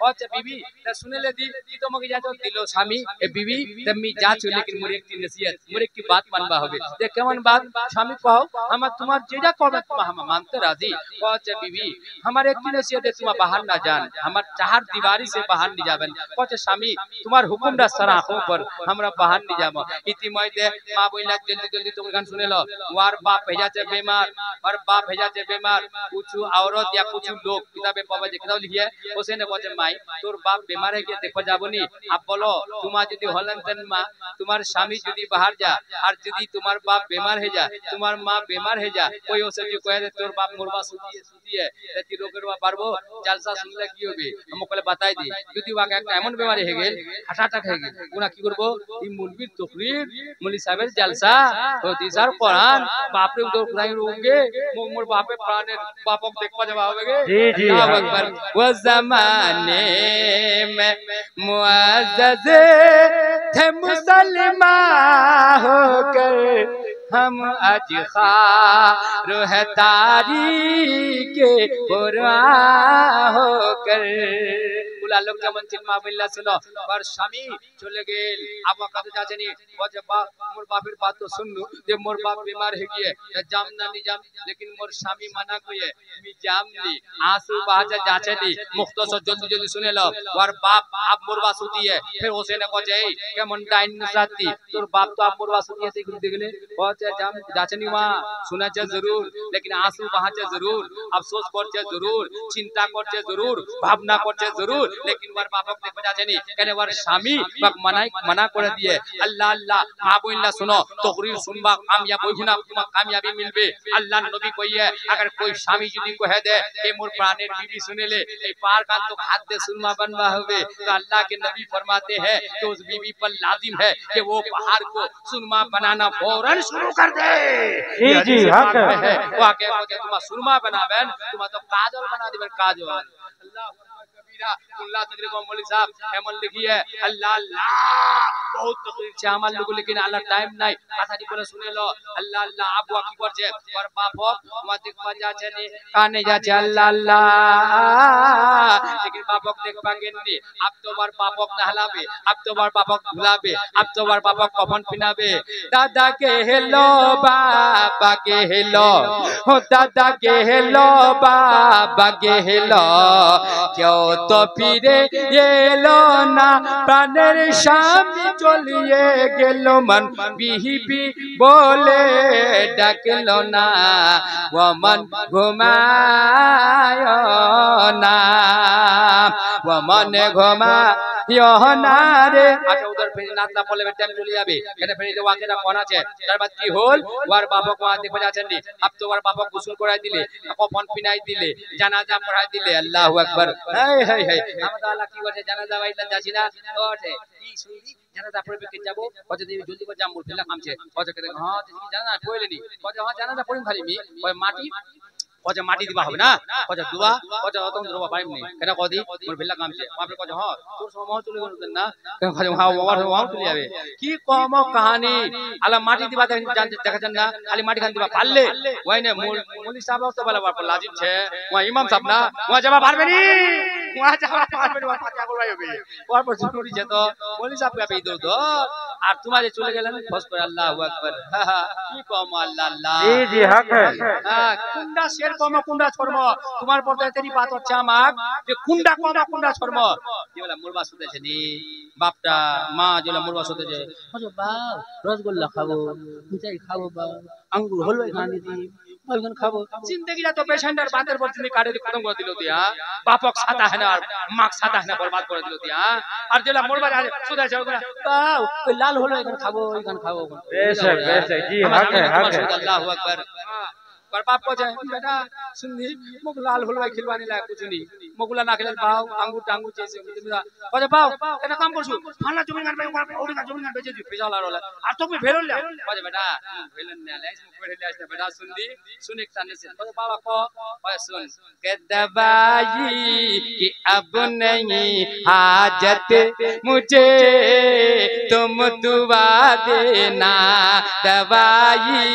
কচ্ছে বিবি তা শুনেলে দি কি তোমাকে যা দিলো স্বামী এ বিবি তুমি যাচ্ছ लेकिन মোর একটি নসিহত মোর একটি বাত মানবা হবে যে কেমন বাত স্বামী কও আমার তোমার যেটা করবে তুমি हम मानते राजी কচ্ছে বিবি আমার একটি নসিহত है तुम बाहर ना जान আমার চার दीवारी से बाहर नहीं जाबेन কচ্ছে স্বামী তোমার হুকুমটা সারা আঁখों पर हमरा बाहर नहीं जाबो ইতিমধ্যে মা বইলা জলদি জলদি তুমি গান শুনেলো ওর বাপ হয়ে যাচ্ছে বেমার और बाप भेजा जे बीमार कुछ औरत या कुछ लोग किताबे पावा जे किताब लिखिए ओसेने कहे माई तोर बाप बीमार है के देखो जाबनी आप बोलो तुमा यदि हलन तन मां तुम्हार स्वामी यदि बाहर जा और यदि तुम्हार बाप बीमार है जा तुम्हार मां बीमार है जा कोई ओसे जो कहे तोर बाप मुरबा सुती है ती रोगरवा पारबो जलसा सुनले की होबे हम कोले बताई दी यदि वाके একটা এমন বেমারি হয়ে গেল হার্ট অ্যাটাক হয়ে গেল গুনা কি করব এই মুলবির তকরির মুলি সাহেবের জলসা তো দিসার কোরআন বাপ রে উদর খুদাই রোগে मोर बापे प्राणे बापों को देखवा जब आओगे जी अल्लाह अकबर वो ज़माने में मुअज़्ज़ज़ थे मुसलमान होकर हम आज खार है तारीख कुरान होकर बुला लोग जमन चिल्मा बिल्ला सुनो पर स्वामी चले गेल अब कद जाजनी वो जब मोर बापेर बात तो सुन लू जे मोर बाप बीमार है गए जाम ना नहीं जाम लेकिन मोर स्वामी मना कइए मी जाम नी आंसू बहा जाचनी मुख्तसर जल्दी जल्दी सुने लो और बाप आप मोरवा सुती है फिर ओसे ने कहे के मन डाइन साथी तोर बाप तो आप मोरवा सुती है से देखले कहे जाम जाचनी मा सुना चे जरूर लेकिन आंसू बहा चे जरूर अफसोस करछे जरूर चिंता करछे जरूर भावना करछे जरूर लेकिन वर बापक देखो जाचनी केने वर स्वामी बाप मना कर दिए अल्लाह अल्लाह मा बोइला सुनो तकरीर सुनबा कामयाब होइना तुमा कामयाबी मिलबे अल्लाह नबी कहिए अगर कोई स्वामी यदि कहे दे के मोर प्राणेर बीबी सुनेले ए पार कान तो हाथ दे सुनमा बनवा होवे तो अल्लाह के नबी फरमाते हैं कि उस बीबी पर लाजिम है कि वो पहाड़ को सुरमा बनाना फौरन शुरू कर दे जी हक है वो आके तुम सुरमा बनाबेन तुम तो काजल बना देबे काजल अल्लाह না মুল্লা তকরির কম মৌলভী সাহেব এমন লিখি है अल्लाह अल्लाह बहुत तकरीर छे আমার লোক लेकिन আল্লাহ টাইম নাই কথাটি বলে শুনে লো আল্লাহ আল্লাহ আবু কি করছে ওর বাপক মাদিক বাজাছে নি কানে যাচ্ছে আল্লাহ আল্লাহ लेकिन बापक देख पाएंगे अब तो बार बापक नहलाबे अब तो बार बापक धुलाबे अब तो बार बापक कफन पिनाबे दादा के हेलो बाबा के हेलो हो दादा के हेलो बाबा के हेलो क्यों तो फिरे एलो ना प्राणेर सामने चलिए गेलो मन बिहिबी बोले डाकलो ना वो मन घुमायो ना वो मन घुमायो ना रे अच्छा उधर फिर नाचना पड़ले में टाइम चले जाबे এখানে ফেরি তো ওয়াকেটা কোন আছে তারপর কি হল ওর বাবা কো দেখে যাচ্ছেন নি अब तो ওর বাবা গোসল করাই দিলে কফন পিনাই দিলে জানাজা পড়াই দিলে আল্লাহু আকবার হাই হাই হাই আমাদের আল্লাহ কি করে জানাজা বাইলা যাচ্ছি না ওঠে কি শুনি জানাজা পড়বে কে যাব কত দিন জলদি করে জাম বলছিলাম কামছে কত কে হ্যাঁ জানাজা পড়লেনি কত হ্যাঁ জানাজা পড়িম খালি মি ওই মাটি কত মাটি দিবা হবে না কত দুয়া কত তখন দুবা পাইম নি কেন কদি মোর ভিলা কামছে আপনি কত হ্যাঁ তোর সময় চলে গেল না কেন কত হ্যাঁ ওভার ওয়াও চলে যাবে কি কম কাহিনী আলা মাটি দিবা দেখাছেন না খালি মাটি খান দিবা পারলে ওইনে মৌলভী সাহেব তো বলা বাপ লাজিম છે ওয়া ইমাম সাহেব না ওয়া যাবা পারবে নি ওয়া যাবা পারবে নি ওয়া ফাতিহা করবাই হবে ওর পর জরুরি છે তো মৌলভী সাহেব কে পেই দো আর তোমারে চলে গেলেন ফস করে আল্লাহু আকবার কি কম আল্লাহ আল্লাহ জি জি হক হ্যাঁ কুন্ডা শের কম কুন্ডা ছড়ম তোমার পর্দা তেরি বাত হচ্ছে আমাক যে কুন্ডা কম কুন্ডা ছড়ম কি বলা মুরবা শুতেছে নি বাপটা মা যেলা মুরবা শুতেছে বলে বাপ রসগোল্লা খাবো মিঠাই খাবো বা আঙ্গুর হলুই খানি দি বলগন খাবো জিন্দেগিটা তো পেশেন্টার বাতের পর তুমি কাটে খতম করে দিল দিয়া বাপক সাতা है ना মাক সাতা है ना बर्बाद করে দিল দিয়া আর যেলা মুরবা শুতেছে বাপ ওই লাল হলুই খান খাবো बेशक बेशक जी हक है अल्लाहू अकबर पर बाप को जाए बेटा सुननी मुख लाल हलवा खिलवाने लायक कुछ नहीं मुगला ना खिलाल पाओ आंगूर टांगूर जैसे कहे पाओ এটা কাম করছু ফালা জমি গান ওড়ি গান জমি গান বেচে দি পেজা লারোলা আর তুমি ভেরল না কহে বেটা ভেলন না লাইস মুখ পড়ে লাইস বেটা सुनदी सुन एक ताने से कहे बाबा को कहे सुन के दवाई कि अब नहीं हाजत मुझे तुम दुआ देना दवाई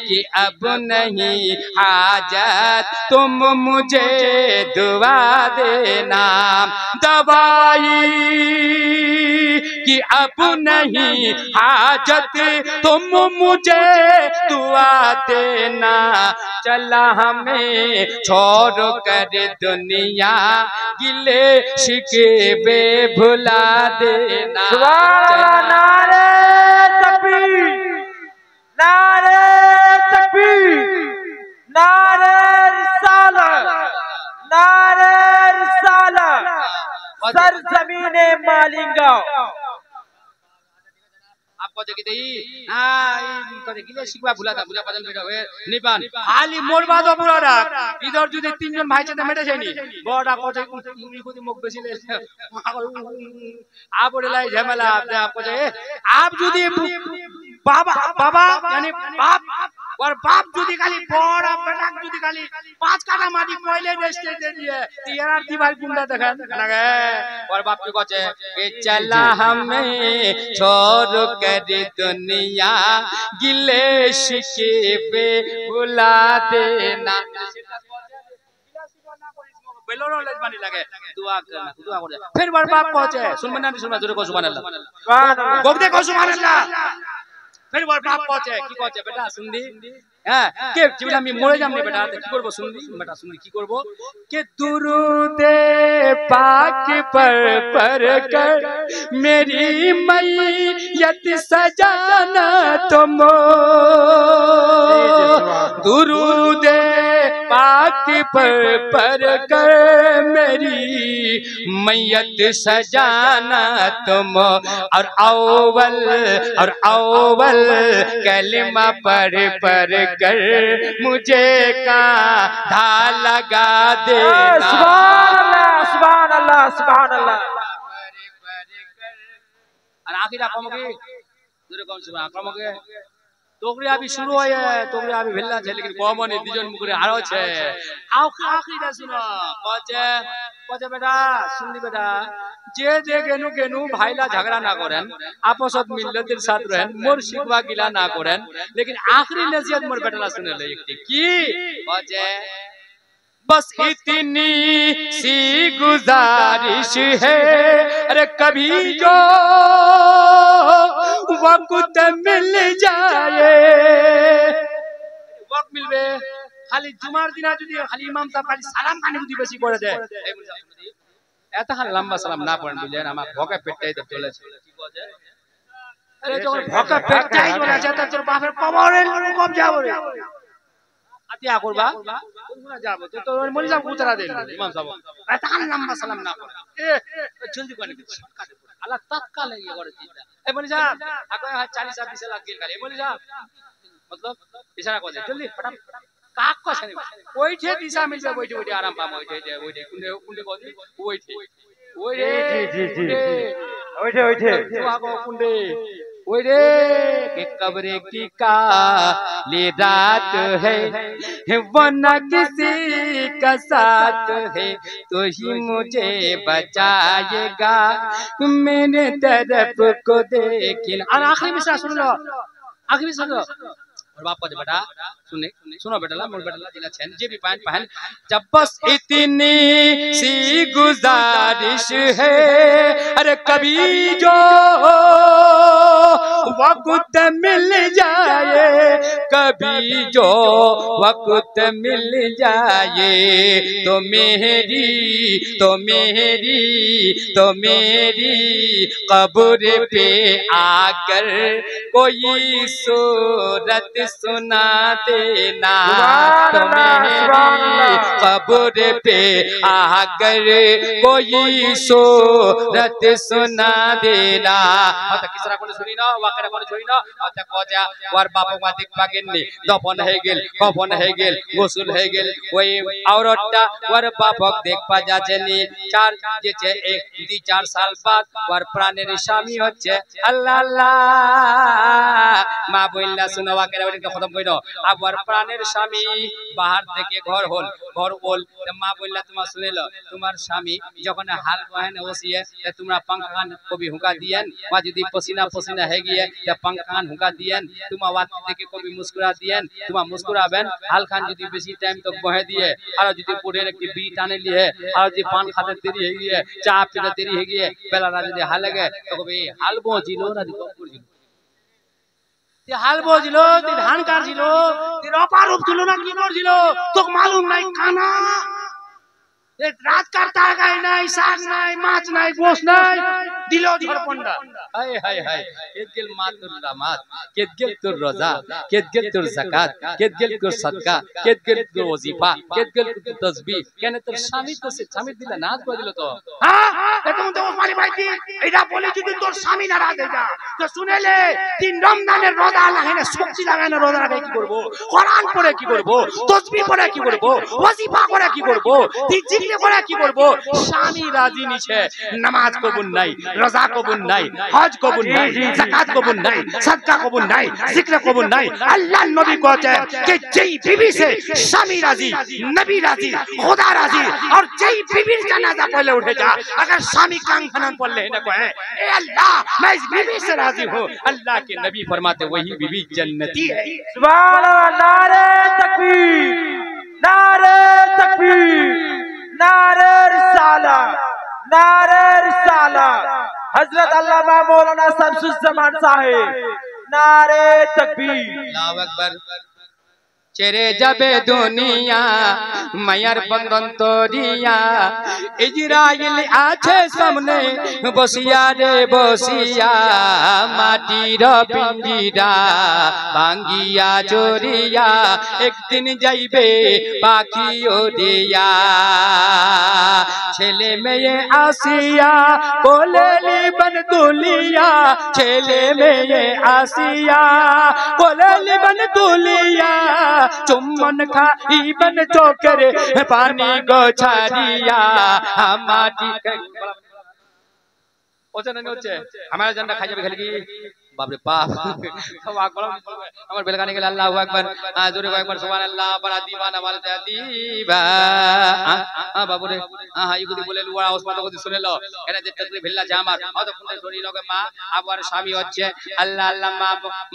कि अब नहीं हाजत तुम मुझे दुआ देना दवाई कि अब नहीं हाजत तुम मुझे दुआ देना चला हमें छोड़ कर दुनिया गिले शिकवे भुला देना नारे तकबीर नारे तकबीर नारे रिसालत नारे रिसालत सर जमीने मालिंगा आपको देखी थी हां करे गिले शिकवा भुला था बुझा पाजन बेटा होए निपान खाली मोरबा तो पूरा राख इधर যদি তিনজন ভাই সাথে মেটে যায়নি বড়া কথা ইগুদি মুখ বেশি লে आप লাই ঝামেলা आपको যে आप যদি बाबा बाबा यानी बाप और बाप যদি খালি বড় বেটা যদি খালি 5 কাটা মাটি কইলে রেস্টে দে দিয়ে ইয়ার দিবার গুন্ডা দেখান লাগে और बाप কি কচ্ছে कि चला हमें छोड़ कर दुनिया गिले शिकवे भुला देना बेलोरो लजमानी लगे दुआ कर फिर बार बाप पहुंचे सुन मना नहीं सुन जोरे को सुभान अल्लाह गोगदे को सुभान अल्लाह फिर बार बाप पहुंचे की पहुंचे बेटा सुनदी হ্যাঁ কে জীবন আমি মরে যাম না বেটা কি করব শুনদি বেটা শুনদি কি করব কে দুরুদে পাক पर कर मेरी मैयत सजाना तुम दुरूदे पाक पर कर मेरी मैयत सजाना तुम और अव्वल कलिमा पढ़ कर मुझे कांधा लगा देना सुभान अल्लाह सुभान अल्लाह और आखिर कमगे दूरे कौन सुभान कमगे তোগরে আবি শুরু হয় তোগরে আবি ভেল্লা আছে लेकिन কমনে দুজন মুখরে আরো আছে আও আখিরা শুনো কচ্ছে ও কজে বেটা শুনলি বেটা যে যে গেনু গেনু ভাইলা ঝগড়া না করেন आपसत मिल्लतिर साथ रहें मोर शिकवा गिला ना करें लेकिन आखिरी नसीहत मोर बेटा सुने ले एक की कजे बस इतनी सी गुजारिश है अरे कभी जो वक्त मिल जाए वक्त मिलबे खाली जुमार दिना যদি খালি ইমাম সাহেব খালি সালাম কানে যদি বেশি করে দেয় এত খান লম্বা সালাম না পড়েন বুঝলেন আমার ভোকা পেটটাই তো চলেছে কি বলে আরে যখন ভোকা পেটটাই চলেছে তো তোর বাপের কবরে কব যাব রে আতিয়া করবা কোনগুলা যাব তো তোর মনি সাহেব উতরা দেন ইমাম সাহেব এত খান লম্বা সালাম না পড়ে এ জলদি করে দিন শর্টকাটে পড়ে আল্লাহ তৎকালে ইয়ে করে দিতা এ মনি সাহেব আগে 40 20 লাখ গেল খালি এ মনি সাহেব मतलब इशारा कर दे जल्दी फटाफट काक को छने ओइठे दिशा मिल जाए ओइठे ओइठे आराम पाम ओइठे ओइठे कुंडे कुंडे को दी ओइठे ओइठे जी ओइठे ओइठे तू आगो कुंडे ओइठे के कब्र की काली रात है वो न किसी का साथ है तो ही मुझे बचाएगा मेरे तरफ को देखिन और आखिरी मिसरा सुन लो आखिरी सुन लो और बाप को बेटा सुने सुनो बेटा मोर बेटा जिला छन जे भी पहन पहन जब बस इतनी सी गुजारिश है अरे कभी जो वक्त मिल जाए कभी जो वक्त मिल जाए तो मेरी तो मेरी तो मेरी कब्र पे आकर कोई सूरत सुना देना तो मेरी कब्र पे आकर कोई सूरत सुना देना मतलब किसरा कोने सुनी ना वाकरा कोने सुनी ना मतलब कोजा वार बापो मा देख पागेननी दफन है गेल कफन है गेल गोसुल है गेल ওই औरतটা ওর বাপক দেখ পা যাচ্ছেনি চার যেছে 1-4 সাল বাদ ওর প্রাণের স্বামী হচ্ছে আল্লাহ আল্লাহ মা বইলা শুনো वाकरा ওটা খতম কইনো আবার প্রাণের স্বামী বাহার থেকে ঘর হল ঘর বল মা বইলা তোমার শুনেলো তোমার স্বামী যখন হাল বহেন ওসিয়ে তোমরা पंखान को भी हुका दियन वा यदि पसीना पसीना है गिए या पंखान हुका दियन तुम आवाज देके को भी मुस्कुरा दियन तुम मुस्कुराबेन हाल खान यदि बेसी टाइम तक बहे दिए और यदि पुरे एक बी टाने लिए और यदि पान खाते देरी है गिए चाय पीते देरी है गिए बेला रात यदि हाल लगे तो कभी हाल बोजिलो ना दिको पुरजिलो ते हाल बोजिलो ते धान काटजिलो ते रोपा रोपजिलो ना की करजिलो तो मालूम नहीं खाना रात करता है नहीं साग नहीं माछ नहीं गोश्त नहीं दिलो झड़पंडा हाय हाय हाय केतगेल मातुर दामाद केतगेल तुर रोजा केतगेल तुर ज़कात केतगेल तुर सदका केतगेल तुर वजीफा केतगेल तुर तस्बीह केने तुर स्वामी तो से स्वामी दिला नाच को दिलो तो हां तुम तो मारी भाई एटा बोले যদি তোর স্বামী নারাজ হয়ে যা তো শুনে লে তিন রমজানের রোজা লাগানে শক্তি লাগানে রোজা রাখে কি করব কোরআন পড়ে কি করব তসবিহ পড়ে কি করব ওয়াজিফা করে কি করব জিকির করে কি করব স্বামী রাজি নিছে নামাজ কবুল নাই রোজা কবুল নাই হজ কবুল নাই যাকাত কবুল নাই সদকা কবুল নাই জিকির কবুল নাই আল্লাহ নবী कहते कि যেই बीवी से স্বামী রাজি नबी राजी खुदा राजी और যেই बीवी जनाजा पहले उठे जा अगर स्वामी कांग खनन पढ़ले न कहे ए अल्लाह मैं इस बीवी से राजी हूं अल्लाह के नबी फरमाते वही बीवी जन्नती है सुभान अल्लाह नारे तकबीर नारे तकबीर नारे रिसाला नारे रिसाला हजरत अल्लामा मौलाना शमसुज़्ज़मान साहिब नारे तकबीर अल्लाहु अकबर चेरे जाबे दुनिया मायार बंधन तोरिया इजराइल आछे सामने बसिया रे बसिया माटीर पिंजिरा भांगिया चोरिया एक दिन जाइबे पाखी ओडिया छेले मेये आसिया कोले लिबन दुलिया छेले मेये आसिया कोले लिबन दुलिया चुम्बन खाई बन चोकरे पानी गोछारिया माटी ओचे नहीं ओचे हमारा जन्ना खाई जाबे खाली बाप रे बाप सब आग बोला আমার বেলকানি গেলে আল্লাহু আকবার জোরে কয়েকবার সুবহানাল্লাহ বলা দিবানা বলতে দিবা বাবু রে ইগুদি বলে লুয়া ওসমান গদি শুনে লো এটা যে তাকরির ভিল্লা যে আমার অত কোন ধরি লগে মা আবার স্বামী হচ্ছে আল্লাহ আল্লাহ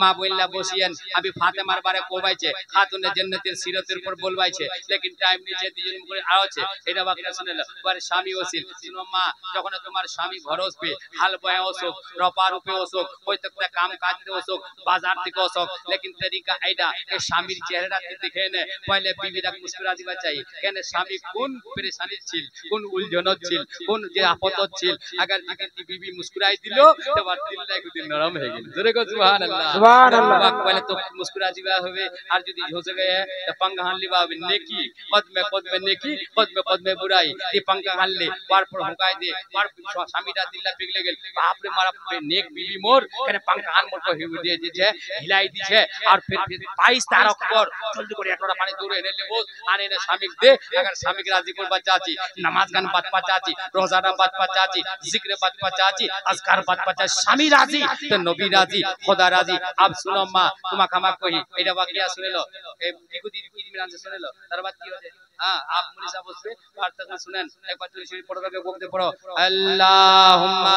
মা বইল্লা বসিয়েন আমি ফাতেমার বারে কোবাইছে খাতুনে জান্নাতের সিরতের উপর বলবাইছে লেকিন টাইম নিচে দুজন করে আছে এটা বাকিরা শুনে লো পরে স্বামী ওসিল শুনো মা যখন তোমার স্বামী ঘর আসবে হাল বয়ে ওসক রপা রূপে ওসক ওই তক কাম কাজ দে ওসক বাজার থেকে ওসক লেকিন তরিকা এইটা এই স্বামীর চেহারাকে দেখে নে পहले बीवीরা মুস্কুরা দিবা চাই কেন স্বামী কোন পরেশানি ছিল কোন উলঝন ছিল কোন যে আপদ ছিল अगर যদি बीवी মুস্কুরাই দিল তোমার দিলটা একদিন নরম হয়ে গেল জোরে কো সুবহানাল্লাহ সুবহানাল্লাহ पहले तो মুস্কুরা দিবা হবে আর যদি ঝোসে গয়ে তো पंगा हान लिबा হবে नेकी कद में नेकी कद में बुराई ये पंगा हान ले पार पर हुकाय दे पार স্বামীটা দিলটা পিগলে গেল বাপ রে মারা नेक बीवी मोर কেন पंगा हान मोर को দিয়ে দিছে হিলাই দিছে আর फिर 22 तार অক্টোবর জলদি করে একটা পানি দূরে এনে নেবো আনে না স্বামী দে अगर স্বামী রাজি করবা চাচি নামাজ গান বাতপা চাচি রোজাটা বাতপা চাচি জিকির বাতপা চাচি আজকার বাতপা চাচি স্বামী রাজি তো নবী রাজি খোদা রাজি अब सुनो मां তোমা খামা কই এটা বাকিয়া শুনে লো এই বিকুদি ইতমিনান से सुने लो তার বাদ কি হবে हां आप मुनी साहब उसपे वार्ता सुनेन एक बार शरीफ पढ़ो के बोलते पढ़ो अल्लाहुम्मा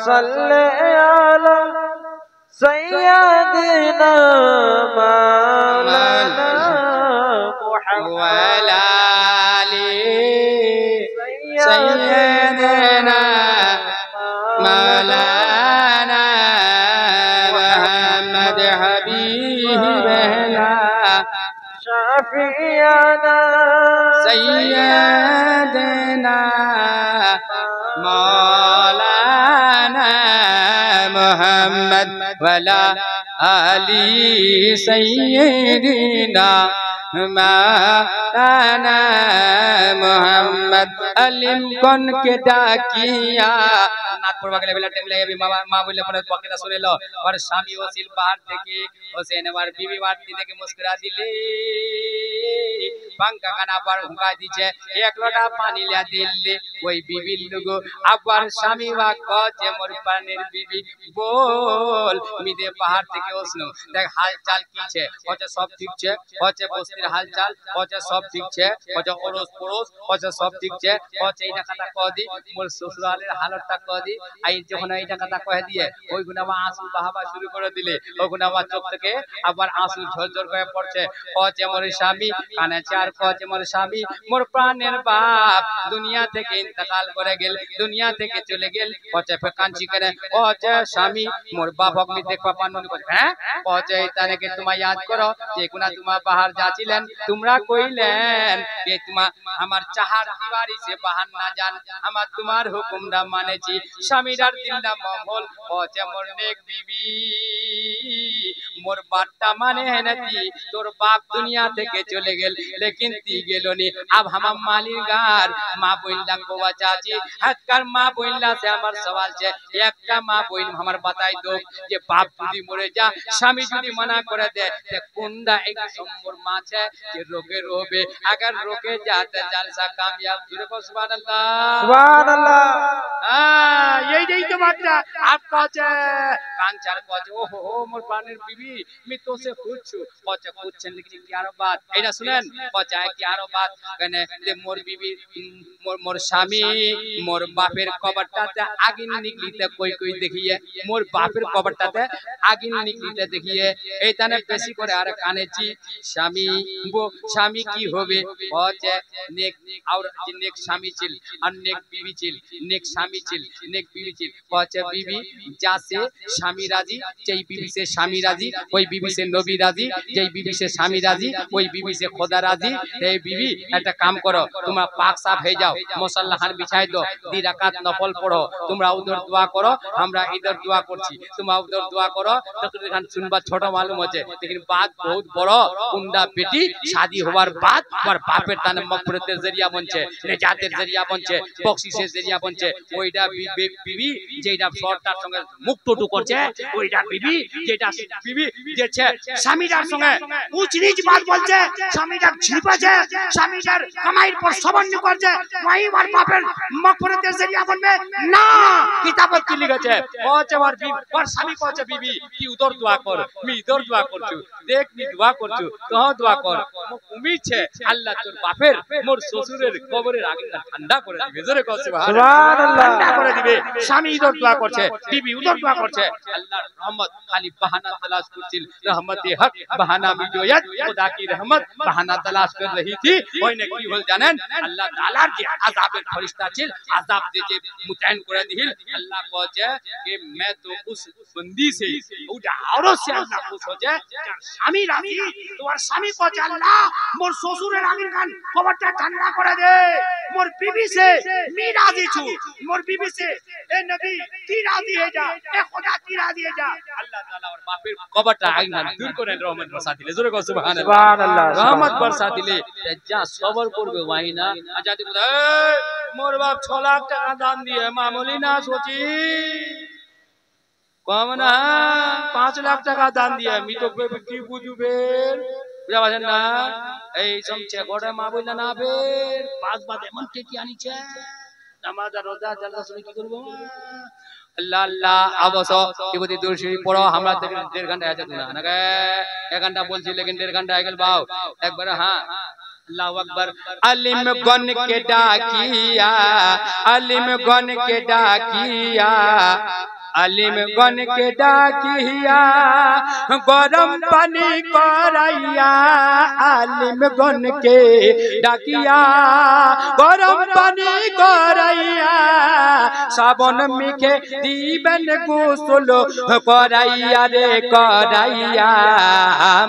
सल्ले अला सय्यदिना मौलाना मुहम्मद सय्यदना मौलाना मुहम्मद हबीबना शफीअना सय्यदना मौलाना मुहम्मद वला आली सय्यदना मौलाना मुहम्मद अलीम कौन के डाकिया नाक पड़वा के लेवल टाइम लगे मां बोले पड़े पकड़ा सुने लो और स्वामी वसील बाहर থেকে হোসেন আমার বিবি বাড়তি থেকে মুস্কুরা দিলে पंखा खाना पर हुका दीचे एक लोटा पानी ले दिल्ली ওই বিবি লোগো আবার স্বামী বা কচে মোর প্রাণের বিবি বল মিদে পাহাড় থেকে ওসনো দেখ হালচাল কি ছে কচে সব ঠিক ছে কচে বস্তির হালচাল কচে সব ঠিক ছে কচে ওরস পড়োস কচে সব ঠিক ছে কচে এইটা কথা কহ দি মোর শ্বশুরালের হালতটা কহ দি আই যখন এইটা কথা কহে দিয়ে ওই গুনামা আঁসু বাহাবা শুরু করে দিলে ওই গুনামা চোখ থেকে আবার আঁসু ঝরঝর করে পড়ছে কচে মোর স্বামী কানে চার কচে মোর স্বামী মোর প্রাণের বাপ দুনিয়া থেকে इंतकाल করে গেল দুনিয়া থেকে চলে গেল কচে কাঞ্চি করে কচে স্বামী মোর বাপক মি দেখবা পাননি কচে হ্যাঁ কচে তানে কে তোমা याद করো যে গুনা তোমা বাহার যাচিলেন তোমরা কইলেন যে তোমা আমার চাহার দিওয়ারি সে বাহার না জান আমার তোমার হুকুমটা মানেছি স্বামীরার দিলটা মঙ্গল কচে মোর নেক বিবি মোর বাটটা মানে হেনতি তোর বাপ দুনিয়া থেকে চলে গেল लेकिन ती गेलोनी अब हम मालिगार मां बोइला को चाची हतकर मां बोइला से हमार सवाल छे एकटा मां बोइन हमर बताई दो जे बाप যদি মরে যা স্বামী যদি মানা করে দে তে কোনটা এক নম্বর মা আছে যে রোগে রোবে अगर रोके जाते जलसा कामयाब जुरे को सुभान अल्लाह हां यही तो बात है आप कहते कांचार कहते ओहो मोर प्राणेर बीबी मी तो से पूछू कहते पूछन लेकिन क्या बात एटा सुनेन पचाए क्यारो बात कने जे मोर बीबी मोर स्वामी मोर बापेर कबरटाते आगिन निकलिते कोई कोई देखिए मोर बापेर कबरटाते आगिन निकलिते देखिए এইখানে বেশি করে আর কানেছি স্বামী वो স্বামী কি হবে পচে নেক और नेक স্বামী ছিল আর নেক বিবি ছিল नेक স্বামী ছিল नेक বিবি ছিল পচে বিবি যাসে স্বামী রাজি যেই বিবি সে স্বামী রাজি ওই বিবি সে নবী রাজি যেই বিবি সে স্বামী রাজি ওই বিবি से खुदा राजी हे बीवी একটা কাম করো তোমরা পাক সাফ হয়ে যাও মুসল্লাহান বিছাই দাও 2 রাকাত নফল পড়ো তোমরা উধর দোয়া করো আমরা ইধর দোয়া করছি তোমরা উধর দোয়া করো তখন এখান শুনবা ছোট मालूम হচ্ছে लेकिन बात बहुत বড় কুন্ডা বেটি शादी হওয়ার बाद और বাপের তানে মগফিরাতের জরিয়া বনছে নেজাতের জরিয়া বনছে বকশিশের জরিয়া বনছে ওইটা বিবি যেটা শর্টটার সঙ্গে মুখ টুটু করছে ওইটা বিবি যেটা বিবি যেছে স্বামীটার সঙ্গে উঁচ নিচ বাত বলছে স্বামীটা छिपेছে স্বামীর কামাইর পর সবর্ণ করছে ওই আমার বাপের মাগফিরাতের জরিয়া বলবে না কিতাবত কি লিখেছে কচ্ছে আমার ওর স্বামী কচ্ছে বিবি কি উদর দোয়া কর আমি ইদর দোয়া করছু দেখ নি দোয়া করছু তো দোয়া কর উম্মীদ আছে আল্লাহ তোর বাপের মোর শ্বশুরের কবরের আগুনটা ঠান্ডা করে দিবে জোরে কও সুবহানাল্লাহ ঠান্ডা করে দিবে স্বামী ইদর দোয়া করছে বিবি উদর দোয়া করছে আল্লাহর রহমত খালি বাহানা तलाश করছিল रहमत हक बहाना मिजोयत खुदा की रहमत बहाना तलाश कर रही थी ওই নে কি হল জানেন আল্লাহ তাআলার যে আযাবের ফেরেশতা ছিল আযাব দিয়ে মুতায়েন করে দিল আল্লাহ কহে कि मैं तो उस बंदी से उड़ा औरत से अल्लाह खुश हो जाए স্বামী রাজি তোমার স্বামী কহে আল্লাহ মোর শ্বশুরের আগুন খান কবরটা ঠান্ডা করে দে মোর বিবি से मी राजी छु मोर बीबी से ए नबी की राजी है जा ए खुदा की राजी है जा अल्लाह ताला और बापेर কবরটা আগুন দূর করে রহমত বর্ষা দিলে জোরে কও সুবহানাল্লাহ রহমত বর্ষা দিলে যা সবর করবে ওই না আজাদি বলে মোর বাপ 6 লাখ টাকা দান দিয়ে মামুলি না সোচি কম না 5 লাখ টাকা দান দিয়ে আমি তো কি বুঝবে বুঝা পাছেন না এই সমছে গোড়ে মা বইলা না বে পাঁচ বাদ এমন কে কি আনিছে নামাজ আর রোজা জালসা শুনে কি করব अल्लाह अल्लाह अवसो इबती दूर शरीफ पढ़ो हमरा तक 1.5 घंटा आजा ना ना 1 घंटा बोल छी लेकिन 1.5 घंटा आगल बाओ एक बार हां अल्लाहु अकबर अलिम गन के डाकिया अलिम गन के डाकिया अलिम गन के डाकिया गरम पानी कराइया अलिम गन के डाकिया गरम पानी कराइया साबन मिखे दीबन गोसल कराइया रे कराइया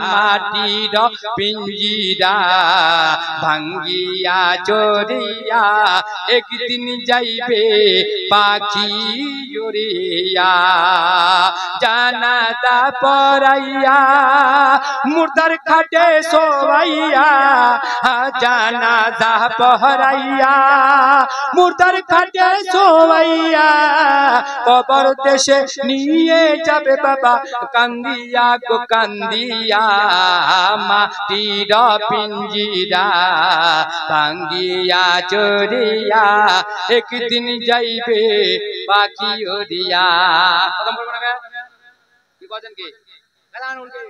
माटीर पिंजीरा भांगिया चोरिया एक दिन जाइबे पाखी जोरिया জানাজা পড়াইয়া মুর্দার খাটে শোয়াইয়া জানাজা পড়াইয়া মুর্দার খাটে শোয়াইয়া কবর দেশে নিয়ে যাবে বাবা কান্দিয়া গো কান্দিয়া মাটির পিঞ্জিরা ভাঙ্গিয়া চোরিয়া একদিন যাইবে পাখি ওড়িয়া खत्म करबो ना की कहছেন কি গালান উল্টে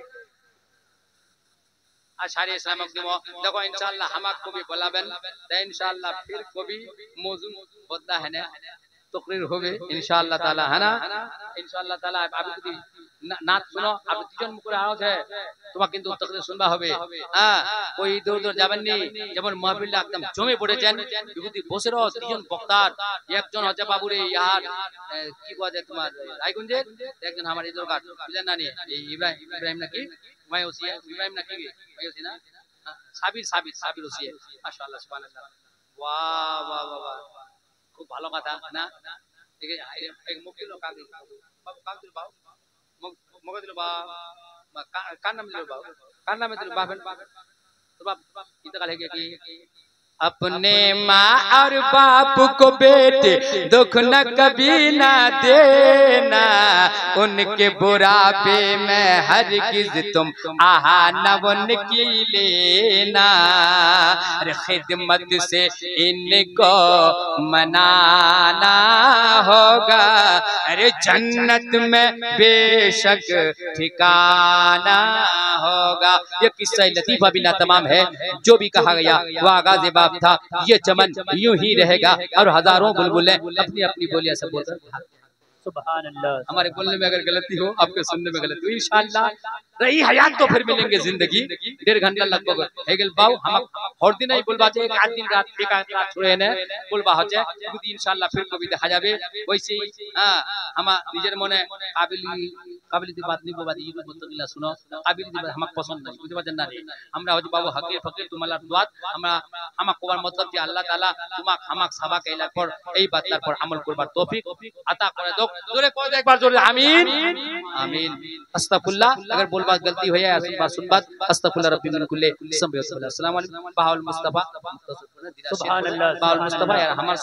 আশারি ইসলামক দিমো দেখো ইনশাআল্লাহ হামাক কবি বলাবেন তাই ইনশাআল্লাহ फिर কবি মওজুদ বদলা है ना तकरीर होবে इंशाअल्लाह ताला है ना इंशाअल्लाह ताला आप যদি নাত শুনো আপনি দুজন মুখ করে আওয়াজ है তোমার কিন্তু তকরির শুনবা হবে হ্যাঁ কই দূর দূর যাবেন নি যেমন মাহফিলটা একদম জমে পড়েছেন বিভূতি বসে রও তিনজন বক্তার একজন হচ্ছে বাবুরে ইয়ার কি কয় যায় তোমার রায়গঞ্জে একজন আমার এই দরকার বুঝেন না নি ইব্রাহিম নাকি মায়ুসিয়া ইব্রাহিম নাকি মায়ুসি না সাবির ওসিয়া মাশাআল্লাহ সুবহানাল্লাহ वाह वाह वाह खूब ভালো কথা না ঠিক আছে এক মুখ দিলো কাক দিলো বাবু কাক দিলো বাবু মুখ দিলো বাবা কান নাম দিলো বাবু কান নাম দিলো বাবা তো বাপ इंतकाल हो गया कि अपने माँ और बाप को बेटे दुख न कभी ना देना उनके बुढ़ापे में हरगिज़ तुम आहा न उनकी लेना खिदमत से इनको मनाना होगा अरे जन्नत में बेशक ठिकाना होगा। ये किस्सा लतीफा बिना तमाम है। जो भी कहा गया वो आगाज़ बाप था। ये चमन यूं ही रहेगा और हजारों बुलबुलें अपनी अपनी बोलियां सब बोलते सुभान अल्लाह। हमारे बोलने में अगर गलती हो, आपके सुनने में गलती हो, इंशाअल्लाह रही हयात तो फिर मिलेंगे जिंदगी। 1.5 घंटा लगभग हेगल बाऊ हम हर दिन ही बोलबा जे एक आध दिन रात एक आध रात छोड़े ने बोलबा हो जाए खुद इंशाअल्लाह फिर कभी দেখা যাবে। वैसे हम निजेर मने काबिलियत बात नहीं बोलबा ये बोलतगिला सुनो काबिलियत बात हमक पसंद नहीं बुझे बाजन ना हमरा हो बाबू हकीर फकीर तुम्हारा दुआत हमरा हमक कोबार मतलब कि अल्लाह ताला तुमक हमक सभा कैला पर এই বাতলার पर अमल করবার তৌফিক अता করে দাও। जोरे কয় এক বার जोरे आमीन आमीन। अस्तगफिरुल्लाह अगर बोलबा गलती हो जाए सुनबात अस्तगफिरुल्लाह रब्बी मिन कुल्ली अस्सलाम वालेकुम बाहुल मुस्तफा सुभान अल्लाह बाहुल मुस्तफा यार हमार